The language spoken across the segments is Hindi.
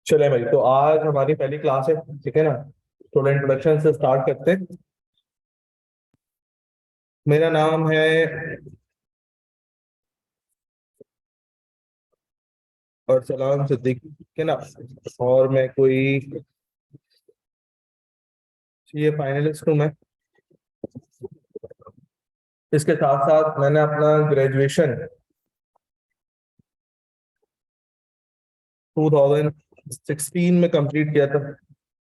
चले भाई, तो आज हमारी पहली क्लास है। ठीक है ना। थोड़ा इंट्रोडक्शन से स्टार्ट करते हैं। मेरा नाम है अरसलान सिद्दीकी। ठीक है ना। और मैं कोई ये फाइनलिस्ट हूँ मैं। इसके साथ साथ मैंने अपना ग्रेजुएशन 2016 में कंप्लीट किया था।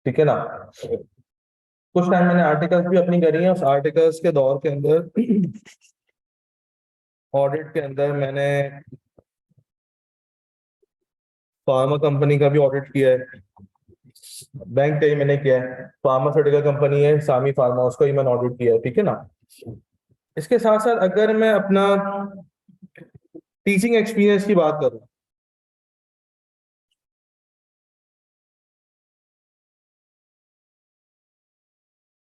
ठीक है ना। कुछ टाइम मैंने आर्टिकल्स भी अपनी करी है। उस आर्टिकल्स के दौर के अंदर ऑडिट के अंदर मैंने फार्मा कंपनी का भी ऑडिट किया है। बैंक का ही मैंने किया है। फार्मास्यूटिकल कंपनी है सामी फार्मा, उसका ही मैंने ऑडिट किया है। ठीक है ना। इसके साथ साथ अगर मैं अपना टीचिंग एक्सपीरियंस की बात करूं,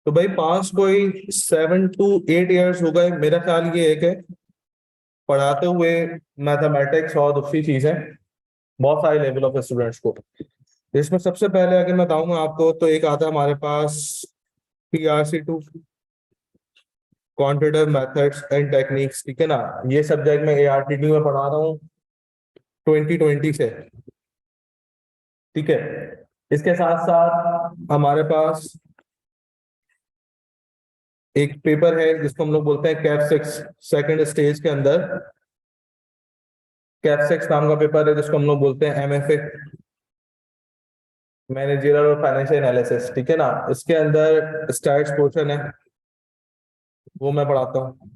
तो भाई पास कोई 7 to 8 years हो गए। मेरा ख्याल ये एक है पढ़ाते हुए मैथमेटिक्स और दूसरी चीजें बहुत सारे लेवल ऑफ स्टूडेंट्स को। इसमें सबसे पहले अगर मैं बताऊंगा आपको, तो एक आता है हमारे पास PRC2, quantitative methods and techniques. ठीक है ना। ये सब्जेक्ट मैं ARTD में पढ़ा रहा हूँ 2020 से। ठीक है। इसके साथ साथ हमारे पास एक पेपर है जिसको हम लोग बोलते हैं कैप 6, सेकंड स्टेज के अंदर। कैप 6 नाम का पेपर है जिसको हम लोग बोलते हैं MFA, मैनेजरियल और फाइनेंशियल एनालिसिस। ठीक है ना। इसके अंदर स्टैट्स पोर्शन है, वो मैं पढ़ाता हूँ।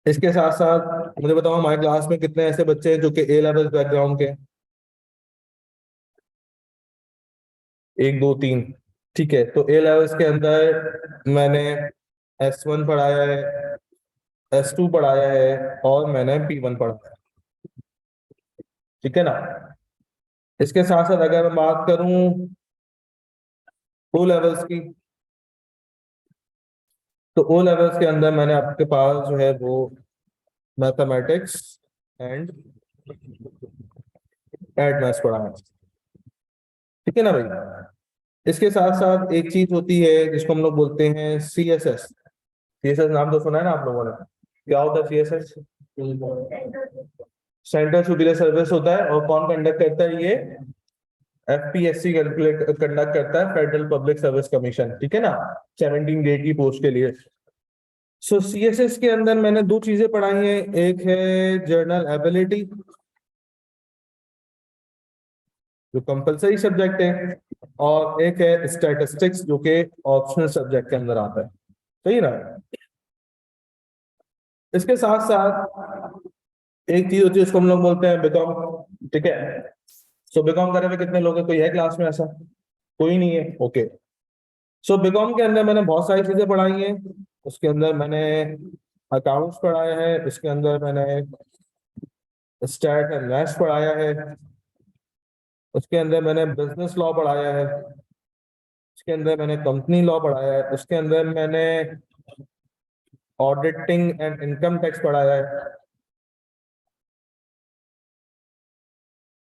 इसके साथ साथ मुझे बताओ हमारे क्लास में कितने ऐसे बच्चे हैं जो कि A लेवल बैकग्राउंड के हैं? एक दो तीन। ठीक है, तो A लेवल्स के अंदर मैंने S1 पढ़ाया है, S2 पढ़ाया है और मैंने P1 पढ़ाया है। ठीक है ना। इसके साथ साथ अगर मैं बात करूं O लेवल्स की, तो O लेवल्स के अंदर मैंने आपके पास जो है वो मैथमेटिक्स एंड एड मैथ्स पढ़ा है। ठीक है ना भाई। इसके साथ साथ एक चीज होती है जिसको हम लोग बोलते हैं CSS। नाम तो सुना है ना आप लोगों ने? क्या होता है CSS? सेंट्रल सुपीरियर सर्विस होता है। और कौन कंडक्ट करता है ये? FPSC कैलकुलेट कंडक्ट करता है, फेडरल पब्लिक सर्विस कमीशन। ठीक है ना। 17 ग्रेड की पोस्ट के लिए। सो CSS के अंदर मैंने दो चीजें पढ़ाई हैं। एक है जर्नल एबिलिटी, जो कंपलसरी सब्जेक्ट है, और एक है स्टैटिस्टिक्स जो कि ऑप्शनल सब्जेक्ट के अंदर आता है। सही ना। इसके साथ साथ एक चीज होती है उसको हम लोग बोलते हैं बीकॉम। ठीक है। सो बीकॉम करे हुए कितने लोग हैं? कोई है क्लास में ऐसा? कोई नहीं है। ओके। सो बीकॉम के अंदर मैंने बहुत सारी चीजें पढ़ाई हैं। उसके अंदर मैंने अकाउंट्स पढ़ाया है, उसके अंदर मैंने स्टैट एंड मैथ्स पढ़ाया है, उसके अंदर मैंने बिजनेस लॉ पढ़ाया है, उसके अंदर मैंने कंपनी लॉ पढ़ाया है, उसके अंदर मैंने ऑडिटिंग एंड इनकम टैक्स पढ़ाया है,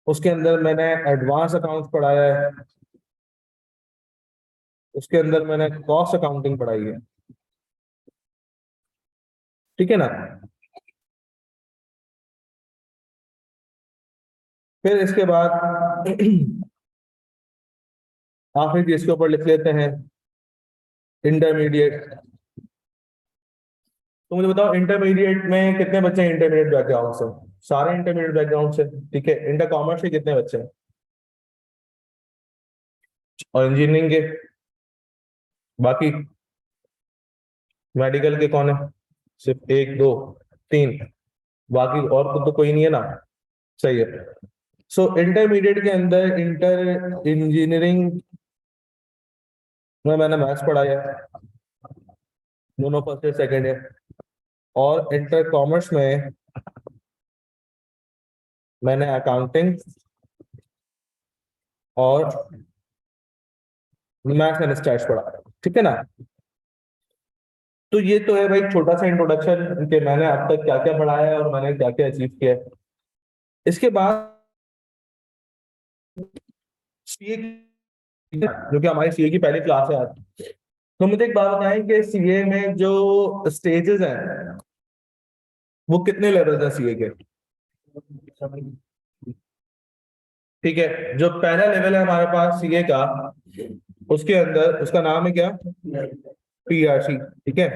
उसके अंदर मैंने एडवांस अकाउंट्स पढ़ाया है, उसके अंदर मैंने कॉस्ट अकाउंटिंग पढ़ाई है। ठीक है ना। फिर इसके बाद आखिरी चीज के ऊपर लिख लेते हैं इंटरमीडिएट। तो मुझे बताओ इंटरमीडिएट में कितने बच्चे हैं इंटरमीडिएट बैकग्राउंड से? सारे इंटरमीडिएट बैकग्राउंड से। ठीक है। इंटर कॉमर्स के कितने बच्चे हैं? और इंजीनियरिंग के? बाकी मेडिकल के कौन है? सिर्फ एक दो तीन। बाकी और तो कोई नहीं है ना। सही है। सो इंटरमीडिएट के अंदर इंटर इंजीनियरिंग में मैंने मैथ्स पढ़ाया है, दोनों फर्स्ट ईयर सेकेंड ईयर। और इंटर कॉमर्स में मैंने अकाउंटिंग और मैथ्स एंड स्टैट्स पढ़ा। ठीक है ना। तो ये तो है भाई छोटा सा इंट्रोडक्शन कि मैंने अब तक क्या क्या पढ़ाया है और मैंने क्या क्या अचीव किया है। इसके बाद सीए जो कि हमारी सीए की पहली क्लास है आज। तो मुझे एक बात बताएं कि सीए में जो स्टेजेस हैं वो कितने लेवल है सीए के? ठीक है, जो पहला लेवल है हमारे पास सीए का, उसके अंदर उसका नाम है क्या? पीआरसी। ठीक है,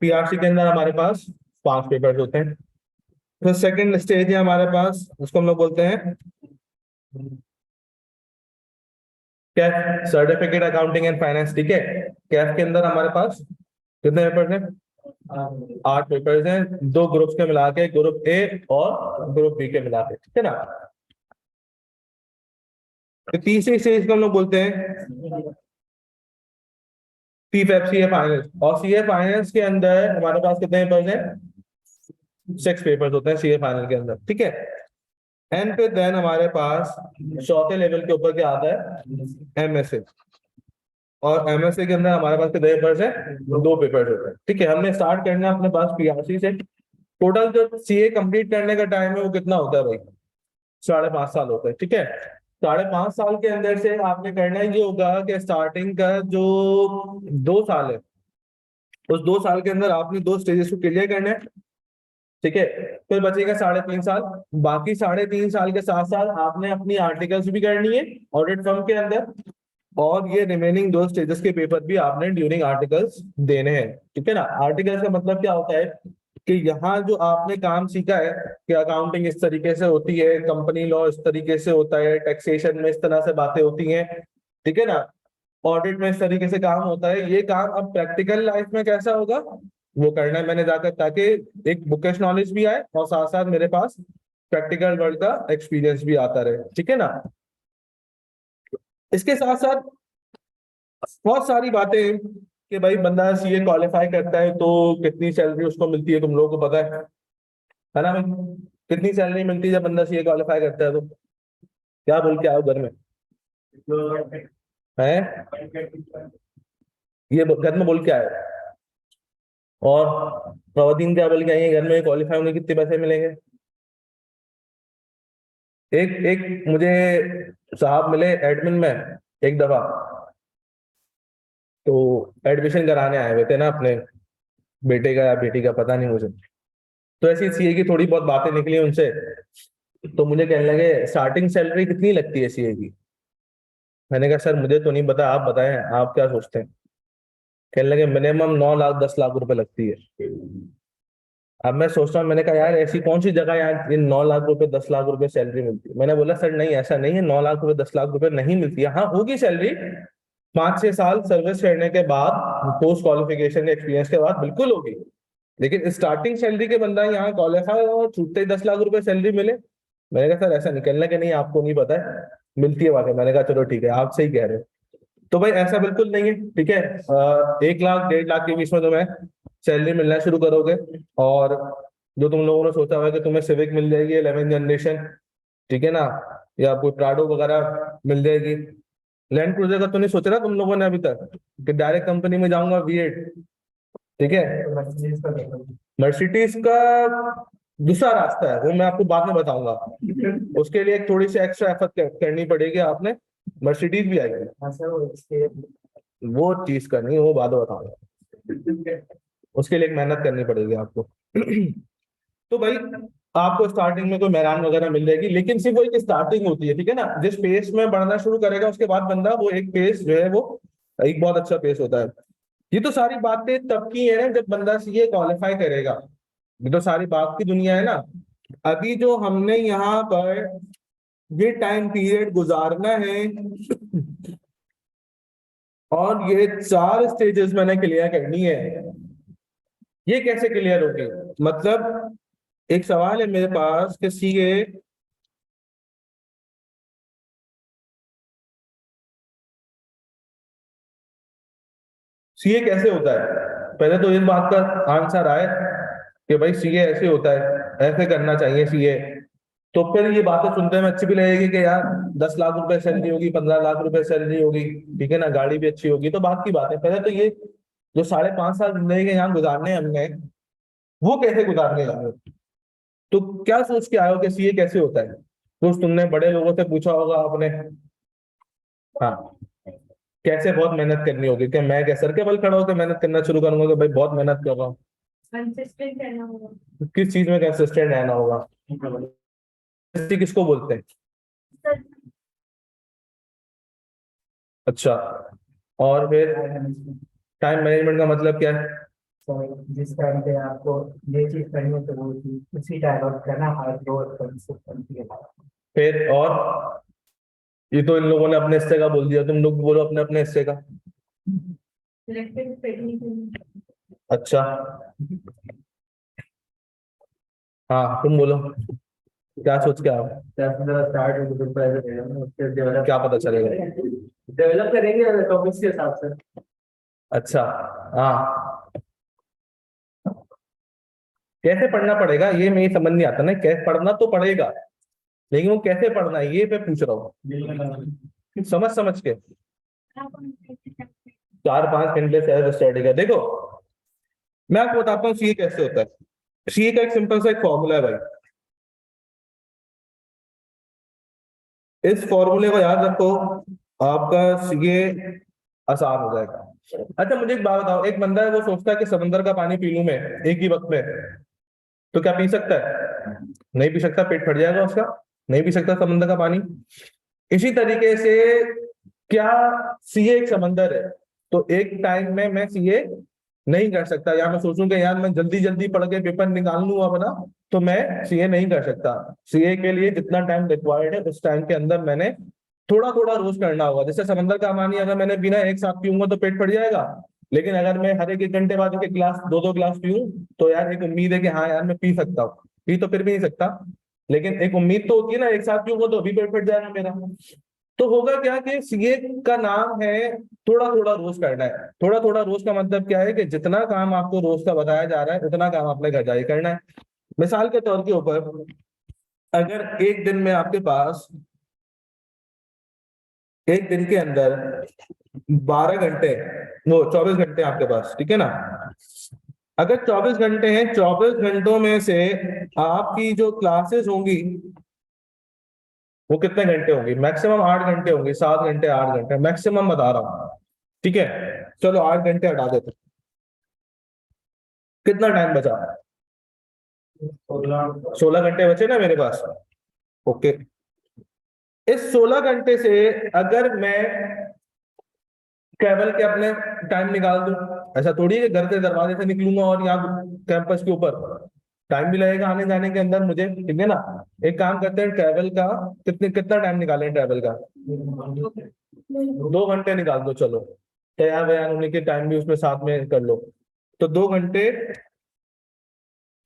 पीआरसी के अंदर हमारे पास 5 पेपर्स होते हैं। तो सेकंड स्टेज है हमारे पास, उसको हम लोग बोलते हैं Kaif, certificate accounting and finance. ठीक है, कैफ के अंदर हमारे पास कितने पेपर्स हैं? 8 पेपर्स हैं, 2 ग्रुप्स के मिला के, ग्रुप ए और ग्रुप बी के मिला के। ठीक है ना? तो तीसरी स्टेज को हम लोग बोलते हैं सीफेप, सीए फाइनेंस। और सीए फाइनेंस के अंदर हमारे पास कितने पेपर्स हैं? 6 पेपर्स होते हैं सीए फाइनल के अंदर। ठीक है, एंड पे देन हमारे पास चौथे लेवल के ऊपर क्या आता है? एमएसए। और एमएसए के अंदर हमारे पास कितने पेपर्स हैं? 2 पेपर्स होते हैं। ठीक है, हमने स्टार्ट करना है अपने पास पीआरसी से। टोटल जो सीए कंप्लीट करने का टाइम है वो कितना होता है भाई? 5.5 साल होता है। ठीक है, 5.5 साल के अंदर से आपने करना ये होगा कि स्टार्टिंग का जो 2 साल है, उस 2 साल के अंदर आपने 2 स्टेजेस को क्लियर करना है। ठीक है, फिर बचेगा 3.5 साल। बाकी 3.5 साल के साथ साथ आपने अपनी आर्टिकल्स भी करनी है ऑडिट फर्म के अंदर, और ये रिमेनिंग 2 स्टेजेस के पेपर भी आपने ड्यूरिंग आर्टिकल्स देने हैं। ठीक है ना? आर्टिकल्स का मतलब क्या होता है कि यहाँ जो आपने काम सीखा है कि अकाउंटिंग इस तरीके से होती है, कंपनी लॉ इस तरीके से होता है, टैक्सेशन में इस तरह से बातें होती हैं, ठीक है ना, ऑडिट में इस तरीके से काम होता है, ये काम अब प्रैक्टिकल लाइफ में कैसा होगा वो करना है मैंने जाकर, ताकि एक बुकिश नॉलेज भी आए और साथ साथ मेरे पास प्रैक्टिकल वर्ल्ड का एक्सपीरियंस भी आता रहे। ठीक है ना? इसके साथ साथ बहुत सारी बातें हैं कि भाई बंदा सीए क्वालिफाई करता है तो कितनी सैलरी उसको मिलती है, तुम लोगों को पता है ना भाई? कितनी सैलरी मिलती है जब बंदा सीए क्वालिफाई करता है तो? क्या बोल के आओ घर में है? ये घर में बोल के आए। और प्रवदीन क्या बोल के आई है घर में? क्वालिफाई होने के कितने पैसे मिलेंगे? एक एक मुझे साहब मिले एडमिन में एक दफा, तो एडमिशन कराने आए हुए थे ना अपने बेटे का या बेटी का, पता नहीं मुझे। तो ऐसी सीए की थोड़ी बहुत बातें निकली उनसे, तो मुझे कहने लगे स्टार्टिंग सैलरी कितनी लगती है सीए की? मैंने कहा सर मुझे तो नहीं पता, आप बताएं आप क्या सोचते हैं। कहने लगे मिनिमम 9 लाख 10 लाख रुपए लगती है। अब मैं सोच रहा हूँ, मैंने कहा यार ऐसी कौन सी जगह यार इन 9 लाख रुपए 10 लाख रुपए सैलरी मिलती है? मैंने बोला सर नहीं ऐसा नहीं है, 9 लाख रुपए 10 लाख रुपए नहीं मिलती है। हाँ होगी सैलरी 5 6 साल सर्विस करने के बाद, पोस्ट क्वालिफिकेशन एक्सपीरियंस के बाद बिल्कुल होगी, लेकिन स्टार्टिंग सैलरी के बंदा यहाँ क्वालिफाई और छूटते ही 10 लाख रुपए सैलरी मिले? मैंने कहा सर ऐसा निकलना कि नहीं आपको नहीं पता है, मिलती है वाकई। मैंने कहा चलो ठीक है आप सही कह रहे हो। तो भाई ऐसा बिल्कुल नहीं है। ठीक है, 1 लाख 1.5 लाख के बीच में तुम्हें सैलरी मिलना शुरू करोगे। और जो तुम लोगों ने सोचा हुआ है कि तुम्हें सिविक मिल जाएगी 11th जनरेशन, ठीक है ना, या कोई प्राडो वगैरह मिल जाएगी, लैंड क्रूजर का तो नहीं सोचा ना तुम लोगों ने अभी तक कि डायरेक्ट कंपनी में जाऊंगा V8? ठीक है, मर्सिडीज का दूसरा रास्ता है, वो मैं आपको बाद में बताऊंगा। उसके लिए थोड़ी सी एक्स्ट्रा एफर्ट करनी पड़ेगी, आपने मर्सिडीज भी आएगी, वो चीज करनी है वो बाद में बताऊंगा। उसके लिए एक मेहनत करनी पड़ेगी आपको। तो भाई आपको स्टार्टिंग में कोई मैदान वगैरह मिल जाएगी, लेकिन सिर्फ वो एक स्टार्टिंग होती है। ठीक है ना? जिस पेस में बढ़ना शुरू करेगा उसके बाद बंदा, वो एक पेस जो है वो एक बहुत अच्छा पेस होता है। ये तो सारी बातें तब की है जब बंदा सीए क्वालिफाई करेगा, ये तो सारी बात की दुनिया है ना। अभी जो हमने यहाँ पर ये टाइम पीरियड गुजारना है और ये 4 स्टेजेस मैंने क्लियर करनी है, ये कैसे क्लियर होगी? मतलब एक सवाल है मेरे पास कि सीए सीए कैसे होता है? पहले तो इस बात का आंसर आए कि भाई सीए ऐसे होता है, ऐसे करना चाहिए सीए, तो फिर ये बातें सुनते में अच्छी भी लगेगी कि यार 10 लाख रुपए सैलरी होगी, 15 लाख रुपए सैलरी होगी, ठीक है ना, गाड़ी भी अच्छी होगी, तो बात की बात है। पहले तो ये जो 5.5 साल जिंदगी के यहाँ गुजारने हैं हमने, वो कैसे गुजारने हैं? तो क्या सोच के आए हो कि सीए कैसे होता है? कुछ तुमने बड़े लोगों से पूछा होगा आपने, हाँ, कैसे बहुत मेहनत करनी होगी, क्या मैं क्या सर के बल खड़ा होकर मेहनत करना शुरू करूंगा कि भाई बहुत मेहनत कर रहा हूँ? कंसिस्टेंट रहना होगा। किस चीज में कंसिस्टेंट रहना होगा? किसको बोलते हैं? अच्छा, और फिर टाइम मैनेजमेंट का मतलब क्या है? जिस टाइम पे आपको ये चीज करनी हो तो वो चीज उसी टाइम आप करना, हर रोज कंसिस्टेंसी के साथ। फिर और ये तो इन लोगों ने अपने हिस्से का बोल दिया, तुम लोग बोलो अपने अपने हिस्से का। Selective technique. अच्छा, हाँ तुम बोलो, क्या सोच के आओ? स्टार्ट हो तो उसके डेवलप क्या पता चलेगा? डेवलप करेंगे टॉपिक्स के हिसाब से। अच्छा, हाँ, कैसे पढ़ना पड़ेगा ये मेरी समझ नहीं आता ना, कैसे पढ़ना तो पड़ेगा, लेकिन वो कैसे पढ़ना है ये मैं पूछ रहा हूँ, समझ समझ के। 4-5 घंटे सेल्फ स्टडी का देखो, मैं आपको बताता हूँ सीए कैसे होता है। सीए का एक सिंपल सा एक फॉर्मूला है भाई, इस फॉर्मूले को याद रखो, आपका सीए आसान हो जाएगा। अच्छा मुझे एक बात बताओ, एक बंदा है वो सोचता है कि समंदर का पानी पी लूं मैं एक ही वक्त में, तो क्या पी सकता है? नहीं पी सकता, पेट फट जाएगा उसका, नहीं पी सकता समंदर का पानी। इसी तरीके से क्या सीए एक समंदर है, तो एक टाइम में मैं सीए नहीं कर सकता, या मैं सोचूं कि यार मैं जल्दी जल्दी पढ़ के पेपर निकाल लूं अपना, तो मैं सीए नहीं कर सकता। सीए के लिए जितना टाइम रिक्वायर्ड है उस टाइम के अंदर मैंने थोड़ा थोड़ा रोज करना होगा। जैसे समंदर का पानी अगर मैंने बिना एक साथ पीऊंगा तो पेट फट जाएगा, लेकिन अगर मैं हर एक घंटे बाद एक गिलास दो दो गिलास पीऊं तो यार एक उम्मीद है कि हाँ यार मैं पी सकता हूँ। पी तो फिर भी नहीं सकता, लेकिन एक उम्मीद तो होती है ना, एक साथ पीऊंगा तो अभी पेट फट जाएगा मेरा। तो होगा क्या कि सीए का नाम है थोड़ा थोड़ा रोज करना है। थोड़ा थोड़ा रोज का मतलब क्या है कि जितना काम आपको रोज का बताया जा रहा है उतना काम आपने घर जाके करना है। मिसाल के तौर के ऊपर, अगर एक दिन में आपके पास, एक दिन के अंदर 12 घंटे, वो 24 घंटे आपके पास, ठीक है ना? अगर 24 घंटे हैं, 24 घंटों में से आपकी जो क्लासेस होंगी वो कितने घंटे होंगी? मैक्सिमम 8 घंटे होंगी, 7 घंटे 8 घंटे मैक्सिमम बता रहा हूँ, ठीक है? चलो 8 घंटे हटा देते, कितना टाइम बचा? 16 घंटे बचे ना मेरे पास। ओके, इस 16 घंटे से अगर मैं ट्रेवल के अपने टाइम निकाल दूं, ऐसा थोड़ी है कि घर के दरवाजे से निकलूंगा और यहाँ कैंपस के ऊपर, टाइम भी लगेगा आने जाने के अंदर मुझे, ठीक है ना? एक काम करते हैं, ट्रेवल का कितना टाइम निकालें ट्रेवल का? 2 घंटे निकाल दो, चलो तैयार वैयार होने के टाइम भी उसमें साथ में कर लो, तो 2 घंटे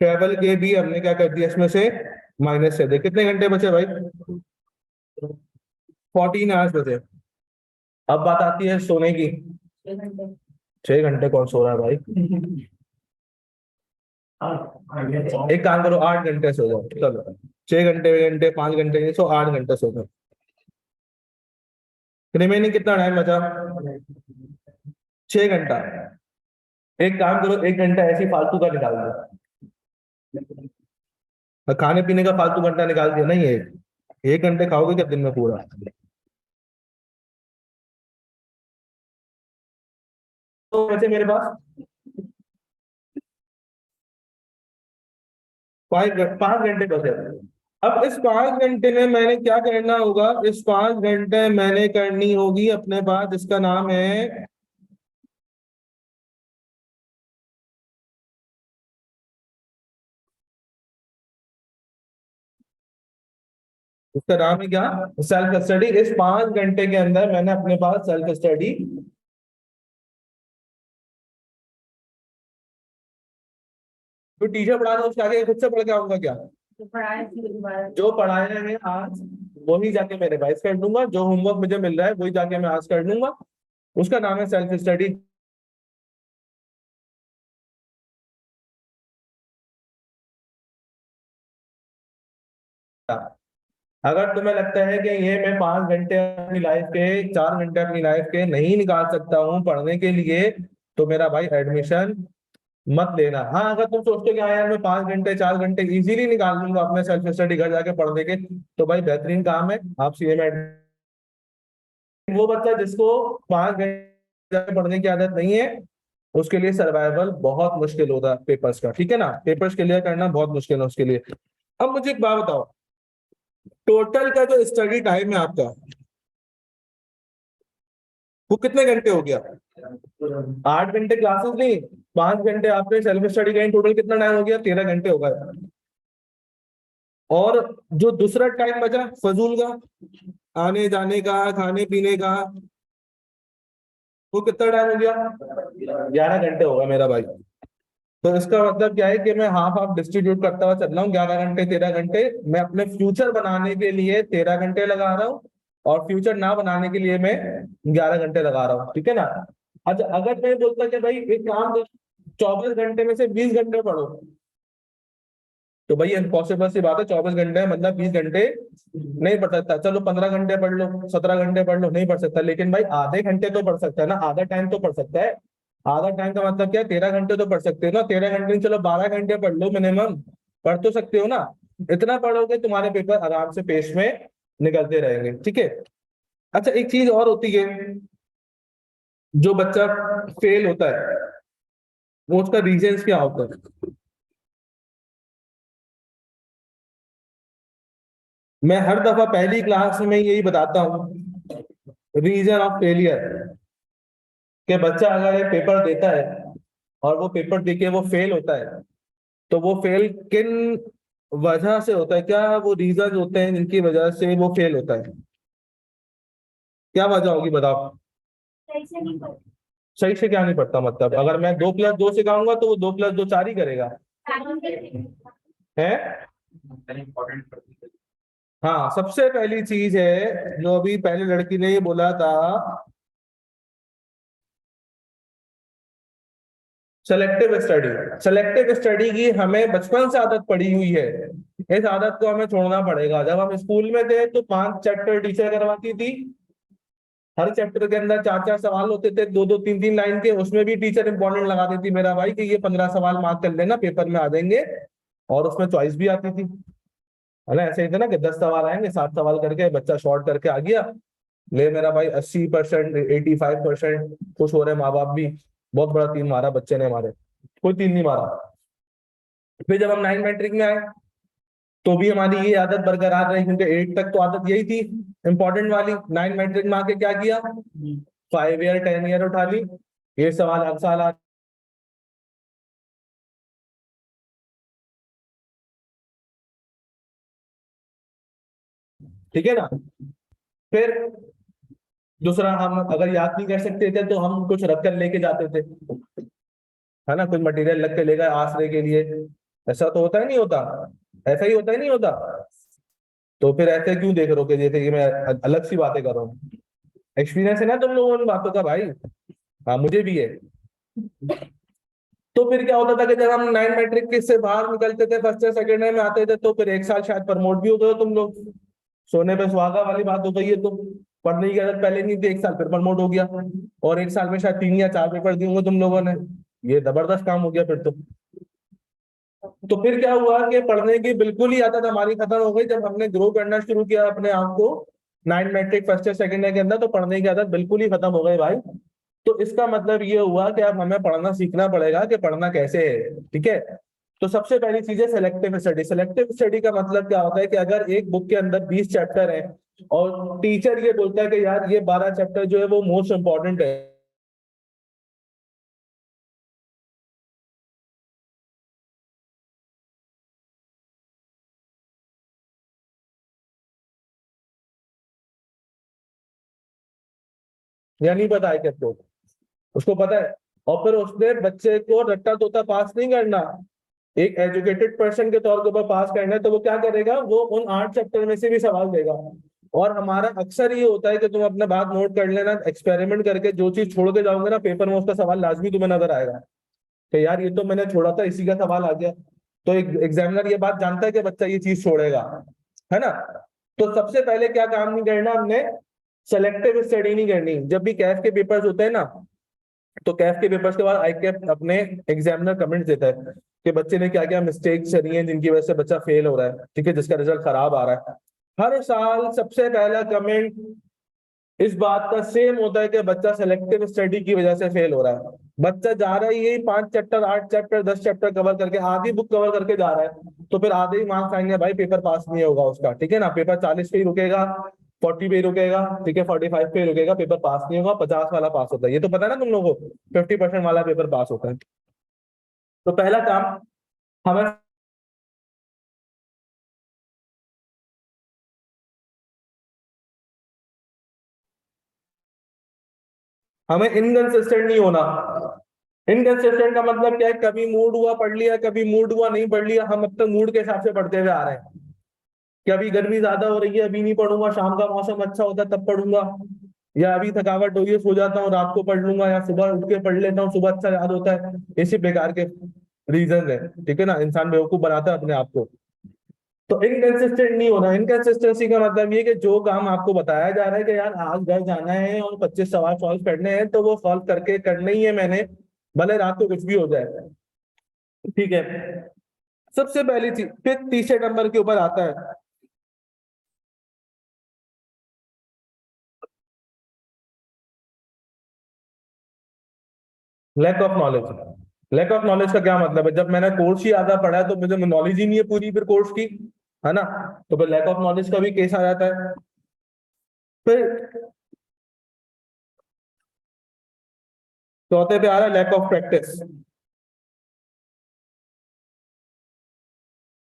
ट्रेवल के भी हमने क्या कर दिया इसमें से माइनस से दे। कितने घंटे बचे भाई? 14 आवर्स बचे। अब बात आती है सोने की। 6 घंटे कौन सो रहा है भाई? एक काम करो, 8 घंटे सो जाओ, चलो 6 घंटे घंटे 5 घंटे नहीं सो, 8 घंटे सो जाओ। रिमेनिंग कितना टाइम बचा? 6 घंटा। एक काम करो, 1 घंटा ऐसी फालतू का निकाल दो, खाने पीने का फालतू घंटा निकाल दिया नहीं है, 1 घंटे खाओगे क्या दिन में पूरा? तो बचे मेरे पास 5 घंटे बचे। अब इस 5 घंटे में मैंने क्या करना होगा? इस 5 घंटे मैंने करनी होगी अपने पास, इसका नाम है, उसका नाम है क्या? Self study. इस 5 घंटे के अंदर मैंने अपने पास सेल्फ स्टडी, जो टीचर पढ़ा रहा है उसके आगे खुद से पढ़ के आऊंगा क्या? जो पढ़ाया है आज वही जाके मैं रिवाइज कर लूंगा, जो होमवर्क मुझे मिल रहा है वही जाके मैं आज कर लूंगा, उसका नाम है सेल्फ स्टडी। अगर तुम्हें लगता है कि ये मैं 5 घंटे अपनी लाइफ के, 4 घंटे अपनी लाइफ के नहीं निकाल सकता हूँ पढ़ने के लिए, तो मेरा भाई एडमिशन मत लेना। हाँ, अगर तुम सोचते हो कि हाँ यार मैं 5 घंटे 4 घंटे इजीली निकाल लूंगा अपने सेल्फ स्टडी घर जाके पढ़ने के, तो भाई बेहतरीन काम है, आप सीए में वो बच्चा जिसको 5 घंटे पढ़ने की आदत नहीं है, उसके लिए सर्वाइवल बहुत मुश्किल होता है पेपर्स का, ठीक है ना, पेपर्स क्लियर करना बहुत मुश्किल है उसके लिए। अब मुझे एक बात बताओ, टोटल का जो स्टडी टाइम है आपका, वो कितने घंटे हो गया? 8 घंटे क्लासेस नहीं, 5 घंटे आपने सेल्फ स्टडी का, टोटल कितना टाइम हो गया? 13 घंटे हो गया। और जो दूसरा टाइम बचा फजूल का, आने जाने का, खाने पीने का, वो कितना टाइम हो गया? 11 घंटे होगा मेरा भाई। तो इसका मतलब क्या है कि मैं हाफ हाफ डिस्ट्रीब्यूट करता हुआ चल रहा हूँ, 11 घंटे 13 घंटे। मैं अपने फ्यूचर बनाने के लिए 13 घंटे लगा रहा हूँ, और फ्यूचर ना बनाने के लिए मैं 11 घंटे लगा रहा हूँ, ठीक है ना। अच्छा, अगर मैं बोलता कि भाई एक काम करो, 24 घंटे में से 20 घंटे पढ़ो, तो भाई इम्पॉसिबल सी बात है, 24 घंटे मतलब 20 घंटे नहीं पढ़ सकता। चलो 15 घंटे पढ़ लो, 17 घंटे पढ़ लो, नहीं पढ़ सकता, लेकिन भाई आधे घंटे तो पढ़ सकता है ना, आधा टाइम तो पढ़ सकता है। आधा टाइम का मतलब क्या है? 13 घंटे तो पढ़ सकते हो ना, 13 घंटे नहीं, चलो 12 घंटे पढ़ लो मिनिमम, पढ़ तो सकते हो ना। इतना पढ़ोगे तुम्हारे पेपर आराम से पेश में निकलते रहेंगे, ठीक है। अच्छा, एक चीज और होती है, जो बच्चा फेल होता है वो उसका रीजन क्या होता है? मैं हर दफा पहली क्लास में यही बताता हूँ, रीजन ऑफ फेलियर, कि बच्चा अगर एक पेपर देता है और वो पेपर देके वो फेल होता है, तो वो फेल किन वजह से होता है? क्या वो रीजन होते हैं जिनकी वजह से वो फेल होता है? क्या वजह होगी बताओ? सही से क्या नहीं पढ़ता? मतलब अगर मैं 2+2 सिखाऊंगा तो वो 2+2 4 ही करेगा, है। हाँ, सबसे पहली चीज है जो अभी पहले लड़की ने ये बोला था, सेलेक्टिव स्टडी। सेलेक्टिव स्टडी की हमें बचपन से आदत पड़ी हुई है, इस आदत को हमें छोड़ना पड़ेगा। जब हम स्कूल में थे तो 5 चैप्टर टीचर करवाती थी, हर चैप्टर के अंदर 4 4 सवाल होते थे, 2 2 3 3 लाइन के, उसमें भी टीचर इंपॉर्टेंट लगा देती मेरा भाई कि ये 15 सवाल मार्क कर लेना, पेपर में आ जाएंगे। और उसमें चॉइस भी आती थी, है ना। ऐसे ही था ना कि 10 सवाल आएंगे, 7 सवाल करके बच्चा शॉर्ट करके आ गया, ले मेरा भाई 80%, 85%, खुश हो रहे माँ बाप भी। बहुत बड़ा तीन मारा बच्चे ने हमारे, कोई तीन नहीं मारा। फिर जब हम 9 मैट्रिक में आए तो भी हमारी ये आदत बरकरार रही, क्योंकि 8 तक तो आदत यही थी इंपॉर्टेंट वाली। 9 मैट्रिक में आके क्या किया? 5 ईयर 10 ईयर उठा ली, ये सवाल हर साल आ, ठीक है ना। फिर दूसरा, हम अगर याद नहीं कर सकते थे तो हम कुछ रख कर लेके जाते थे, है ना, कुछ मटेरियल रख के ले गए आसरे के लिए। ऐसा तो होता ही नहीं होता, ऐसा ही होता ही नहीं होता। तो फिर ऐसे क्यों देख रहे हो कि जैसे कि मैं अलग सी बातें कर रहा हूँ? एक्सपीरियंस है ना तुम लोगों उन बातों का भाई। हाँ, मुझे भी है। तो फिर क्या होता था कि जब हम 9 मैट्रिक के से बाहर निकलते थे, फर्स्ट या सेकंड ईयर में आते थे, तो फिर एक साल शायद प्रमोट भी हो गए हो तुम लोग। सोने पे सुहागा वाली बात हो गई है। तो पढ़ने की आदत पहले नहीं थी, एक साल फिर प्रमोट हो गया, और एक साल में शायद 3 या 4 पेपर दिए होंगे तुम लोगों ने। ये जबरदस्त काम हो गया फिर तो फिर क्या हुआ कि पढ़ने की बिल्कुल ही आदत हमारी खत्म हो गई जब हमने ग्रो करना शुरू किया अपने आप को 9 मैट्रिक फर्स्ट या सेकंड ईयर के अंदर, तो पढ़ने की आदत बिल्कुल ही खत्म हो गई भाई। तो इसका मतलब ये हुआ कि अब हमें पढ़ना सीखना पड़ेगा कि पढ़ना कैसे है, ठीक है। तो सबसे पहली चीज है सेलेक्टिव स्टडी। सेलेक्टिव स्टडी का मतलब क्या होता है कि अगर एक बुक के अंदर 20 चैप्टर है और टीचर ये बोलता है कि यार ये 12 चैप्टर जो है वो मोस्ट इंपॉर्टेंट है, या नहीं पता है किसको? उसको पता है। और फिर उसने बच्चे को रट्टा तोता पास नहीं करना, एक एजुकेटेड पर्सन के तौर के ऊपर पास करना है, तो वो क्या करेगा? वो उन 8 चैप्टर में से भी सवाल देगा। और हमारा अक्सर ये होता है कि तुम अपने बात नोट कर लेना, एक्सपेरिमेंट करके जो चीज छोड़ के जाओगे ना पेपर में, उसका सवाल लाजमी तुम्हें नजर आएगा कि यार ये तो मैंने छोड़ा था, इसी का सवाल आ गया। तो एक एग्जामिनर ये बात जानता है कि बच्चा ये चीज छोड़ेगा, है ना। तो सबसे पहले क्या काम नहीं करना हमने? सेलेक्टिव स्टडी नहीं करनी। जब भी कैफ के पेपर्स होते हैं ना, तो कैफ के पेपर्स के बाद आई कैफ अपने एग्जामिनर कमेंट्स देता है कि बच्चे ने क्या क्या मिस्टेक्स करी हैं जिनकी वजह से बच्चा फेल हो रहा है, ठीक है, जिसका रिजल्ट खराब आ रहा है। हर साल सबसे पहला कमेंट इस बात का सेम होता है कि बच्चा सेलेक्टिव स्टडी की वजह से फेल हो रहा है। बच्चा जा रहा है यही 5 चैप्टर 8 चैप्टर 10 चैप्टर कवर करके, आधी बुक कवर करके जा रहा है, तो फिर आधे ही मार्क्स आएंगे भाई, पेपर पास नहीं होगा उसका, ठीक है ना। पेपर 40 पे ही रुकेगा, 40 पे ही रुकेगा, ठीक है, 45 पे ही रुकेगा, पेपर पास नहीं होगा, 50 वाला पास होता है, ये तो पता है ना तुम लोगों को, 50% वाला पेपर पास होता है। तो पहला काम हमें हमें इनकंसिस्टेंट नहीं होना। इनकंसिस्टेंट का मतलब क्या है, कभी मूड हुआ पढ़ लिया, कभी मूड हुआ नहीं पढ़ लिया, हम अब तक मूड के हिसाब से पढ़ते हुए आ रहे हैं कि अभी गर्मी ज्यादा हो रही है अभी नहीं पढ़ूंगा, शाम का मौसम अच्छा होता है तब पढ़ूंगा, या अभी थकावट हो रही है सो जाता हूँ रात को पढ़ लूंगा, या सुबह उठ के पढ़ लेता हूँ सुबह अच्छा याद होता है। इसी प्रकार के रीजन है, ठीक है ना, इंसान बेवकूफ बनाता है अपने आप को। तो इनकंसिस्टेंट नहीं होना। इनकंसिस्टेंसी का मतलब ये कि जो काम आपको बताया जा रहा है कि यार आज घर जाना है और 25 सवाल सॉल्व करने हैं, तो वो सॉल्व करके करने ही है मैंने, भले रात को कुछ भी हो जाए, ठीक है। सबसे पहली चीज, फिर तीसरे नंबर के ऊपर आता है lack of knowledge. Lack of knowledge का क्या मतलब है, जब मैंने कोर्स ही आधा पढ़ा है तो मुझे नॉलेज ही नहीं है पूरी फिर कोर्स की, है ना, तो फिर लैक ऑफ नॉलेज का भी केस आ जाता है। फिर चौथे पे आ रहा है lack of practice.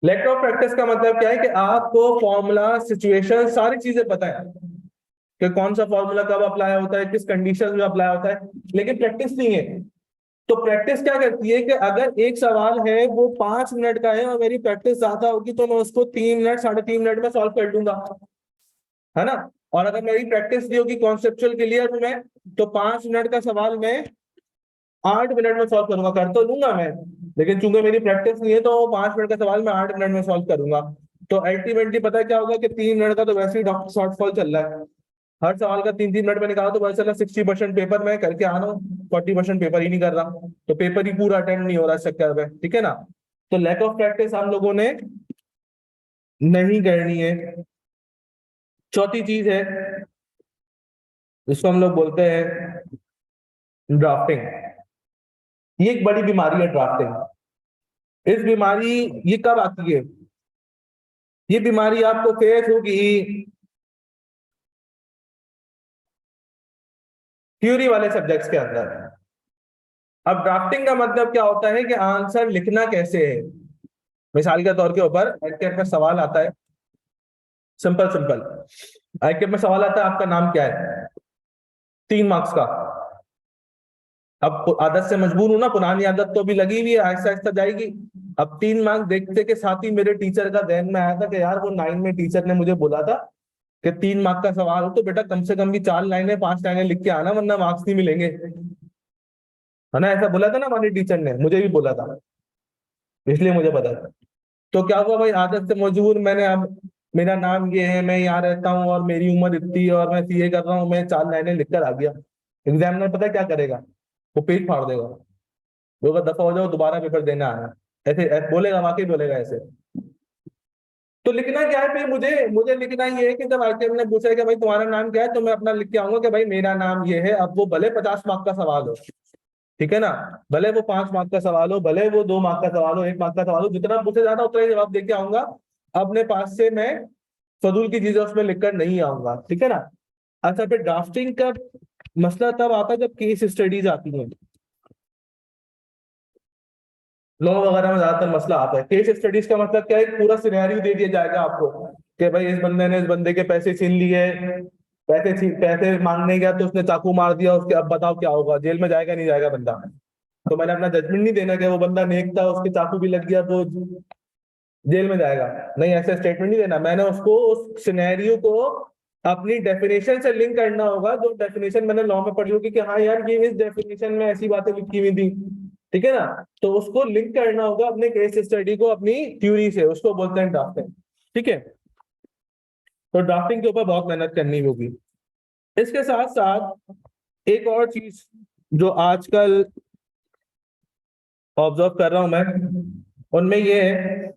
Lack of practice का मतलब क्या है कि आपको फॉर्मूला सिचुएशन सारी चीजें पता है कि कौन सा फॉर्मूला कब अप्लाई होता है, किस कंडीशन में अप्लाई होता है, लेकिन प्रैक्टिस नहीं है। तो प्रैक्टिस क्या करती है कि अगर एक सवाल है वो 5 मिनट का है और मेरी प्रैक्टिस ज्यादा होगी तो मैं उसको 3 मिनट 3.5 मिनट में सॉल्व कर दूंगा, है ना। और अगर मेरी प्रैक्टिस नहीं होगी कॉन्सेप्चुअल क्लियर में, तो 5 मिनट का सवाल मैं 8 मिनट में सॉल्व करूंगा, कर तो लूंगा मैं, लेकिन चूंकि मेरी प्रैक्टिस नहीं है तो 5 मिनट का सवाल मैं 8 मिनट में सॉल्व करूंगा। तो अल्टीमेटली पता है क्या होगा कि 3 मिनट का तो वैसे ही शॉर्ट फॉल चल रहा है, हर सवाल का 3 3 मिनट में निकालो तो वैसे चला 60% पेपर मैं करके आ रहा हूँ, 40% पेपर ही नहीं कर रहा, तो पेपर ही पूरा अटेंड नहीं हो रहा इस चक्कर में, ठीक है ना। तो लैक ऑफ प्रैक्टिस हम लोगों ने नहीं करनी है। चौथी चीज है जिसको हम लोग बोलते हैं ड्राफ्टिंग। ये एक बड़ी बीमारी है ड्राफ्टिंग। इस बीमारी, ये कब आती है, ये बीमारी आपको फेस होगी थ्योरी वाले सब्जेक्ट्स के अंदर। अब ड्राफ्टिंग का मतलब क्या होता है कि आंसर लिखना कैसे है। मिसाल के तौर के ऊपर आईक्यूएफ में सवाल आता है, सिंपल सिंपल आईक्यूएफ में सवाल आता है आपका नाम क्या है, 3 मार्क्स का। अब आदत से मजबूर हूं ना, पुरानी आदत तो अभी लगी हुई है, आहिस्ता आहिस्ता जाएगी। अब 3 मार्क्स देखते के साथ ही मेरे टीचर का ध्यान में आया था कि यार वो 9 में टीचर ने मुझे बोला था कि 3 मार्क्स का सवाल हो तो बेटा कम से कम भी 4 लाइनें 5 लाइनें लिख के आना वरना मार्क्स नहीं मिलेंगे, है ना। ऐसा बोला था ना हमारे टीचर ने, मुझे भी बोला था, इसलिए मुझे पता था। तो क्या हुआ भाई, आदत से मजबूर मैंने, अब मेरा नाम ये है, मैं यहाँ रहता हूँ और मेरी उम्र इतनी है और मैं सीए कर रहा हूँ, मैं 4 लाइनें लिखकर आ गया। एग्जामिनर पता है क्या करेगा, वो पेज फाड़ देगा, बोलेगा दफा हो जाओ दोबारा पेपर देने आना। ऐसे बोलेगा, वाकई बोलेगा ऐसे। तो लिखना क्या है फिर, मुझे मुझे लिखना ये है कि जब आईटीएम ने पूछा कि भाई तुम्हारा नाम क्या है, तो मैं अपना लिख के आऊंगा कि भाई मेरा नाम ये है। अब वो भले 50 मार्क्स का सवाल हो, ठीक है ना, भले वो 5 मार्क्स का सवाल हो, भले वो 2 मार्क्स का सवाल हो, 1 मार्क्स का सवाल हो, जितना पूछे जाना उतना ही जवाब देके आऊंगा। अपने पास से मैं फजूल की चीजें उसमें लिखकर नहीं आऊंगा, ठीक है ना। अच्छा, फिर ड्राफ्टिंग का मसला तब आता है जब केस स्टडीज आती हैं, लॉ वगैरह में ज्यादातर मसला आता है। केस स्टडीज का मतलब क्या है, पूरा सिनेरियो दे दिया जाएगा आपको कि भाई इस बंदे ने इस बंदे के पैसे छीन लिए, पैसे मांगने गया तो उसने चाकू मार दिया उसके, अब बताओ क्या होगा, जेल में जाएगा नहीं जाएगा बंदा। तो मैंने अपना जजमेंट नहीं देना कि वो बंदा नेक था उसके चाकू भी लग गया तो जेल में जाएगा, नहीं, ऐसे स्टेटमेंट नहीं देना। मैंने उसको उस सिनेरियो को अपनी डेफिनेशन से लिंक करना होगा, जो डेफिनेशन मैंने लॉ में पढ़ी होगी कि हाँ यार ये इस डेफिनेशन में ऐसी बातें लिखी हुई थी, ठीक है ना। तो उसको लिंक करना होगा अपने केस स्टडी को अपनी थ्योरी से, उसको बोलते हैं ड्राफ्टिंग, ठीक है। तो ड्राफ्टिंग के ऊपर बहुत मेहनत करनी होगी। इसके साथ साथ एक और चीज जो आजकल ऑब्जर्व कर रहा हूं मैं, उनमें ये है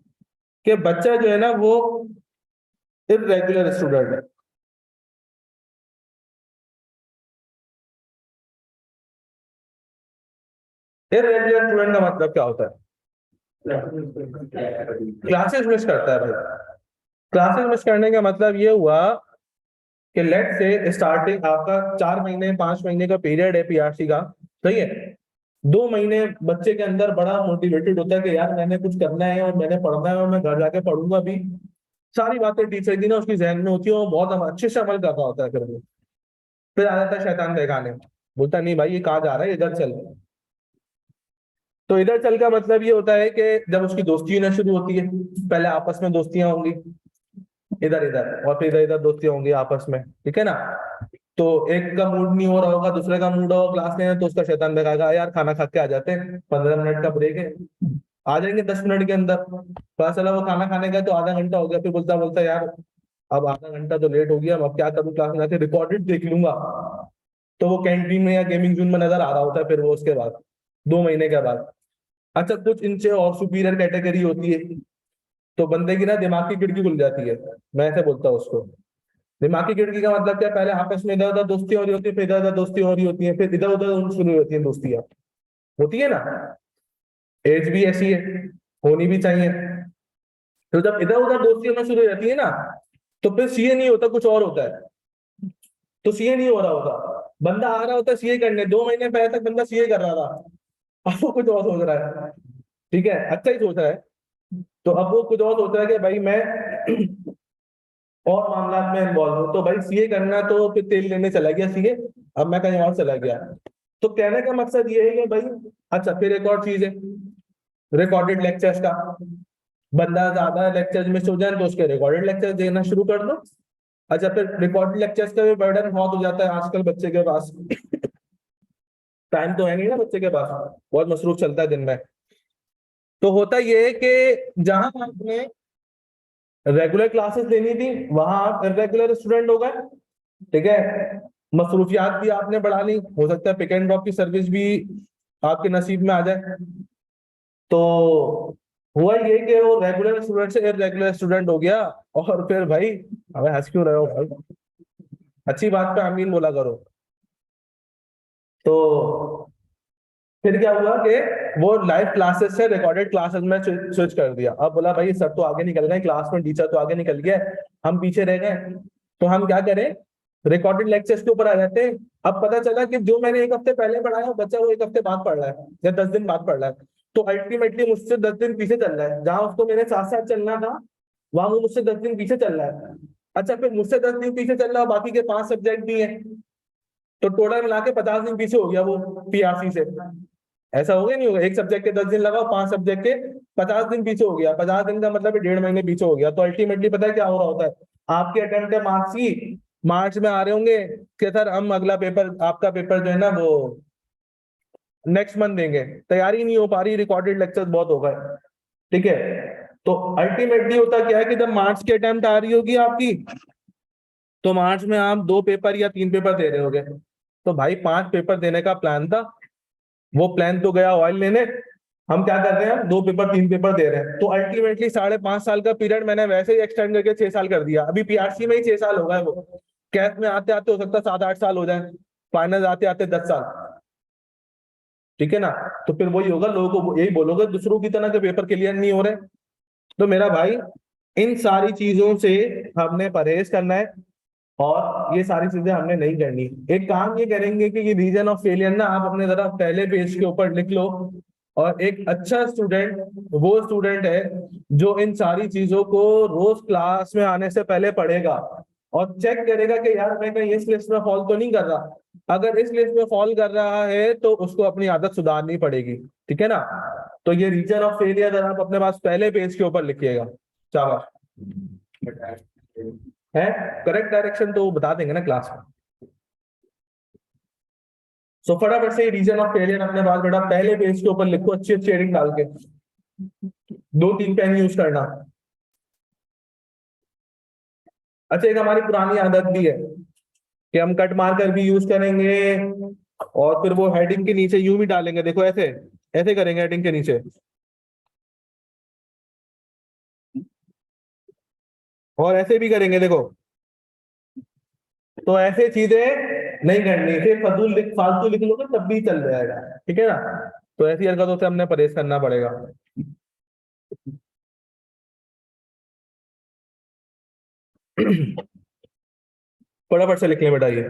कि बच्चा जो है ना वो इरेगुलर स्टूडेंट है। इरेगुलर स्टूडेंट का मतलब क्या होता है? क्लासेस मिस करता है भाई। क्लासेस मिस करने का मतलब ये हुआ कि लेट से स्टार्टिंग आपका 4 महीने 5 महीने का पीरियड है पीआरसी का, सही है। 2 महीने बच्चे के अंदर बड़ा मोटिवेटेड होता है कि यार मैंने कुछ करना है और मैंने पढ़ना है और मैं घर जाके पढ़ूंगा भी। सारी बातें टीचर की ना उसकी जहन में होती है और बहुत अच्छे से अमल कर रहा होता है। फिर आ जाता है शैतान बहकाने, बोलता नहीं भाई ये कहाँ जा रहा है, इधर चल। तो इधर चल का मतलब ये होता है कि जब उसकी दोस्ती होना शुरू होती है, पहले आपस में दोस्तियां होंगी, इधर इधर, और फिर इधर इधर दोस्तियां होंगी आपस में, ठीक है ना। तो एक का मूड नहीं हो रहा होगा, दूसरे का मूड होगा क्लास में, तो उसका शैतान बहकाएगा यार खाना खा के आ जाते हैं, 15 मिनट का ब्रेक है। आ जाएंगे 10 मिनट के अंदर, पता चला वो खाना खाने का तो आधा घंटा हो गया, फिर बोलता बोलता यार अब आधा घंटा तो लेट हो गया, अब क्या करूँ, क्लास में जाके रिकॉर्डेड देख लूंगा। तो वो कैंटीन में या गेमिंग जोन में नजर आ रहा होता है फिर वो उसके बाद, 2 महीने के बाद। अच्छा कुछ इनसे और सुपीरियर कैटेगरी होती है, तो बंदे की ना दिमाग की खिड़की खुल जाती है, मैं ऐसे बोलता हूँ उसको। दिमाग की खिड़की का मतलब क्या, पहले आपस में इधर उधर दोस्ती हो रही होती है, फिर इधर उधर दोस्ती हो रही होती है, फिर इधर उधर शुरू होती है दोस्तियां, होती है ना। एज भी ऐसी है, होनी भी चाहिए। तो जब इधर उधर दोस्ती होना शुरू हो जाती है ना, तो फिर सीए नहीं होता, कुछ और होता है। तो सीए नहीं हो रहा होता, बंदा आ रहा होता है सीए करने, 2 महीने पहले तक बंदा सीए कर रहा था, अब वो कुछ और सोच रहा है, ठीक है, अच्छा ही सोच रहा है। तो अब वो कुछ और सोच रहा है कि भाई मैं और मामला में इन्वॉल्व हूँ, तो भाई सीए करना, तो फिर तेल लेने चला गया सीए, अब मैं कहीं और चला गया। तो कहने का मकसद ये है कि भाई, अच्छा फिर एक और चीज है, रिकॉर्डेड लेक्चर्स का। बंदा ज्यादा लेक्चर्स मिस हो जाए तो उसके रिकॉर्डेड लेक्चर्स देना शुरू कर दो। अच्छा फिर रिकॉर्डेड लेक्चर्स का भी बर्डन बहुत हो जाता है आजकल बच्चे के पास, टाइम तो है नहीं ना बच्चे के पास, बहुत मसरूफ चलता है दिन में। तो होता ये है कि जहां आपने रेगुलर क्लासेस लेनी थी वहां आप इरेगुलर स्टूडेंट हो गए, ठीक है। मसरूफियात भी आपने बढ़ा ली, हो सकता है पिक एंड ड्रॉप की सर्विस भी आपके नसीब में आ जाए। तो हुआ ये कि वो रेगुलर स्टूडेंट से इरेगुलर स्टूडेंट हो गया। और फिर भाई, हमें हंस क्यों रहे हो भाई, अच्छी बात पे आमीन बोला करो। तो फिर क्या हुआ कि वो लाइव क्लासेस से रिकॉर्डेड क्लासेस में स्विच कर दिया। अब बोला भाई सर तो आगे निकल गए, क्लास में टीचर तो आगे निकल गया, हम पीछे रह गए, तो हम क्या करें, रिकॉर्डेड लेक्चर्स के ऊपर आ जाते हैं। अब पता चला कि जो मैंने एक हफ्ते पहले पढ़ाया बच्चा वो एक हफ्ते बाद पढ़ रहा है या 10 दिन बाद पढ़ रहा है। तो अल्टीमेटली मुझसे 10 दिन पीछे चल रहा है, जहां उसको मेरे साथ साथ चलना था वहां वो मुझसे 10 दिन पीछे चल रहा है। अच्छा फिर मुझसे 10 दिन पीछे चल रहा है, बाकी के 5 सब्जेक्ट भी है, तो टोटल मिला के 50 दिन पीछे हो गया वो पीआरसी से। ऐसा हो गया नहीं होगा, एक सब्जेक्ट के 10 दिन लगाओ, 5 सब्जेक्ट के 50 दिन पीछे हो गया, 50 दिन का मतलब 1.5 महीने पीछे हो गया। तो अल्टीमेटली पता है क्या हो रहा होता है, आपके अटेम्प्ट के मार्क्स ही मार्च में आ रहे होंगे कि सर हम अगला पेपर, आपका पेपर जो है ना वो नेक्स्ट मंथ देंगे, तैयारी नहीं हो पा रही, रिकॉर्डेड लेक्चर्स बहुत हो गए, ठीक है। तो अल्टीमेटली होता क्या है कि जब मार्च की अटेम्प्ट आ रही होगी आपकी, तो मार्च में आप 2 पेपर या 3 पेपर दे रहे होगे। तो भाई 5 पेपर देने का प्लान था, वो प्लान तो गया ऑयल लेने, हम क्या कर रहे हैं, 2 पेपर 3 पेपर दे रहे हैं। तो अल्टीमेटली 5.5 साल का पीरियड मैंने वैसे ही एक्सटेंड करके 6 साल कर दिया। अभी पीआरसी में ही 6 साल हो गए, वो कैश में आते आते हो सकता है 7-8 साल हो जाए, फाइनल आते आते 10 साल, ठीक है ना। तो फिर वही होगा, लोगों को यही बोलोगे दूसरों की तरह के पेपर क्लियर नहीं हो रहे। तो मेरा भाई, इन सारी चीजों से हमने परहेज करना है, और ये सारी चीजें हमने नहीं करनी। एक काम ये करेंगे कि ये रीजन ऑफ फेलियर ना आप अपने जरा पहले पेज के ऊपर लिख लो। और एक अच्छा स्टूडेंट वो स्टूडेंट है जो इन सारी चीजों को रोज क्लास में आने से पहले पढ़ेगा और चेक करेगा कि यार मैं कहीं इस लिस्ट में फॉल तो नहीं कर रहा। अगर इस लिस्ट में फॉल कर रहा है तो उसको अपनी आदत सुधारनी पड़ेगी, ठीक है ना। तो ये रीजन ऑफ फेलियर आप अपने पास पहले पेज के ऊपर लिखिएगा, शाबाश। है करेक्ट डायरेक्शन तो वो बता देंगे ना क्लास में। सो फटाफट से रीजन ऑफ फेलियर अपने पास बेटा पहले पेज के ऊपर लिखो, अच्छी अच्छी हेडिंग डाल के, 2-3 पेन यूज करना। अच्छा एक हमारी पुरानी आदत भी है कि हम कट मार्कर भी यूज करेंगे और फिर वो हेडिंग के नीचे यूं भी डालेंगे, देखो ऐसे ऐसे करेंगे हेडिंग के नीचे, और ऐसे भी करेंगे देखो। तो ऐसे चीजें नहीं करनी, सिर्फ फालतू लिख लोगे तब भी चल जाएगा, ठीक है ना। तो ऐसी हरकतों से हमने परहेज करना पड़ेगा। फटाफट से लिख लें बेटा ये।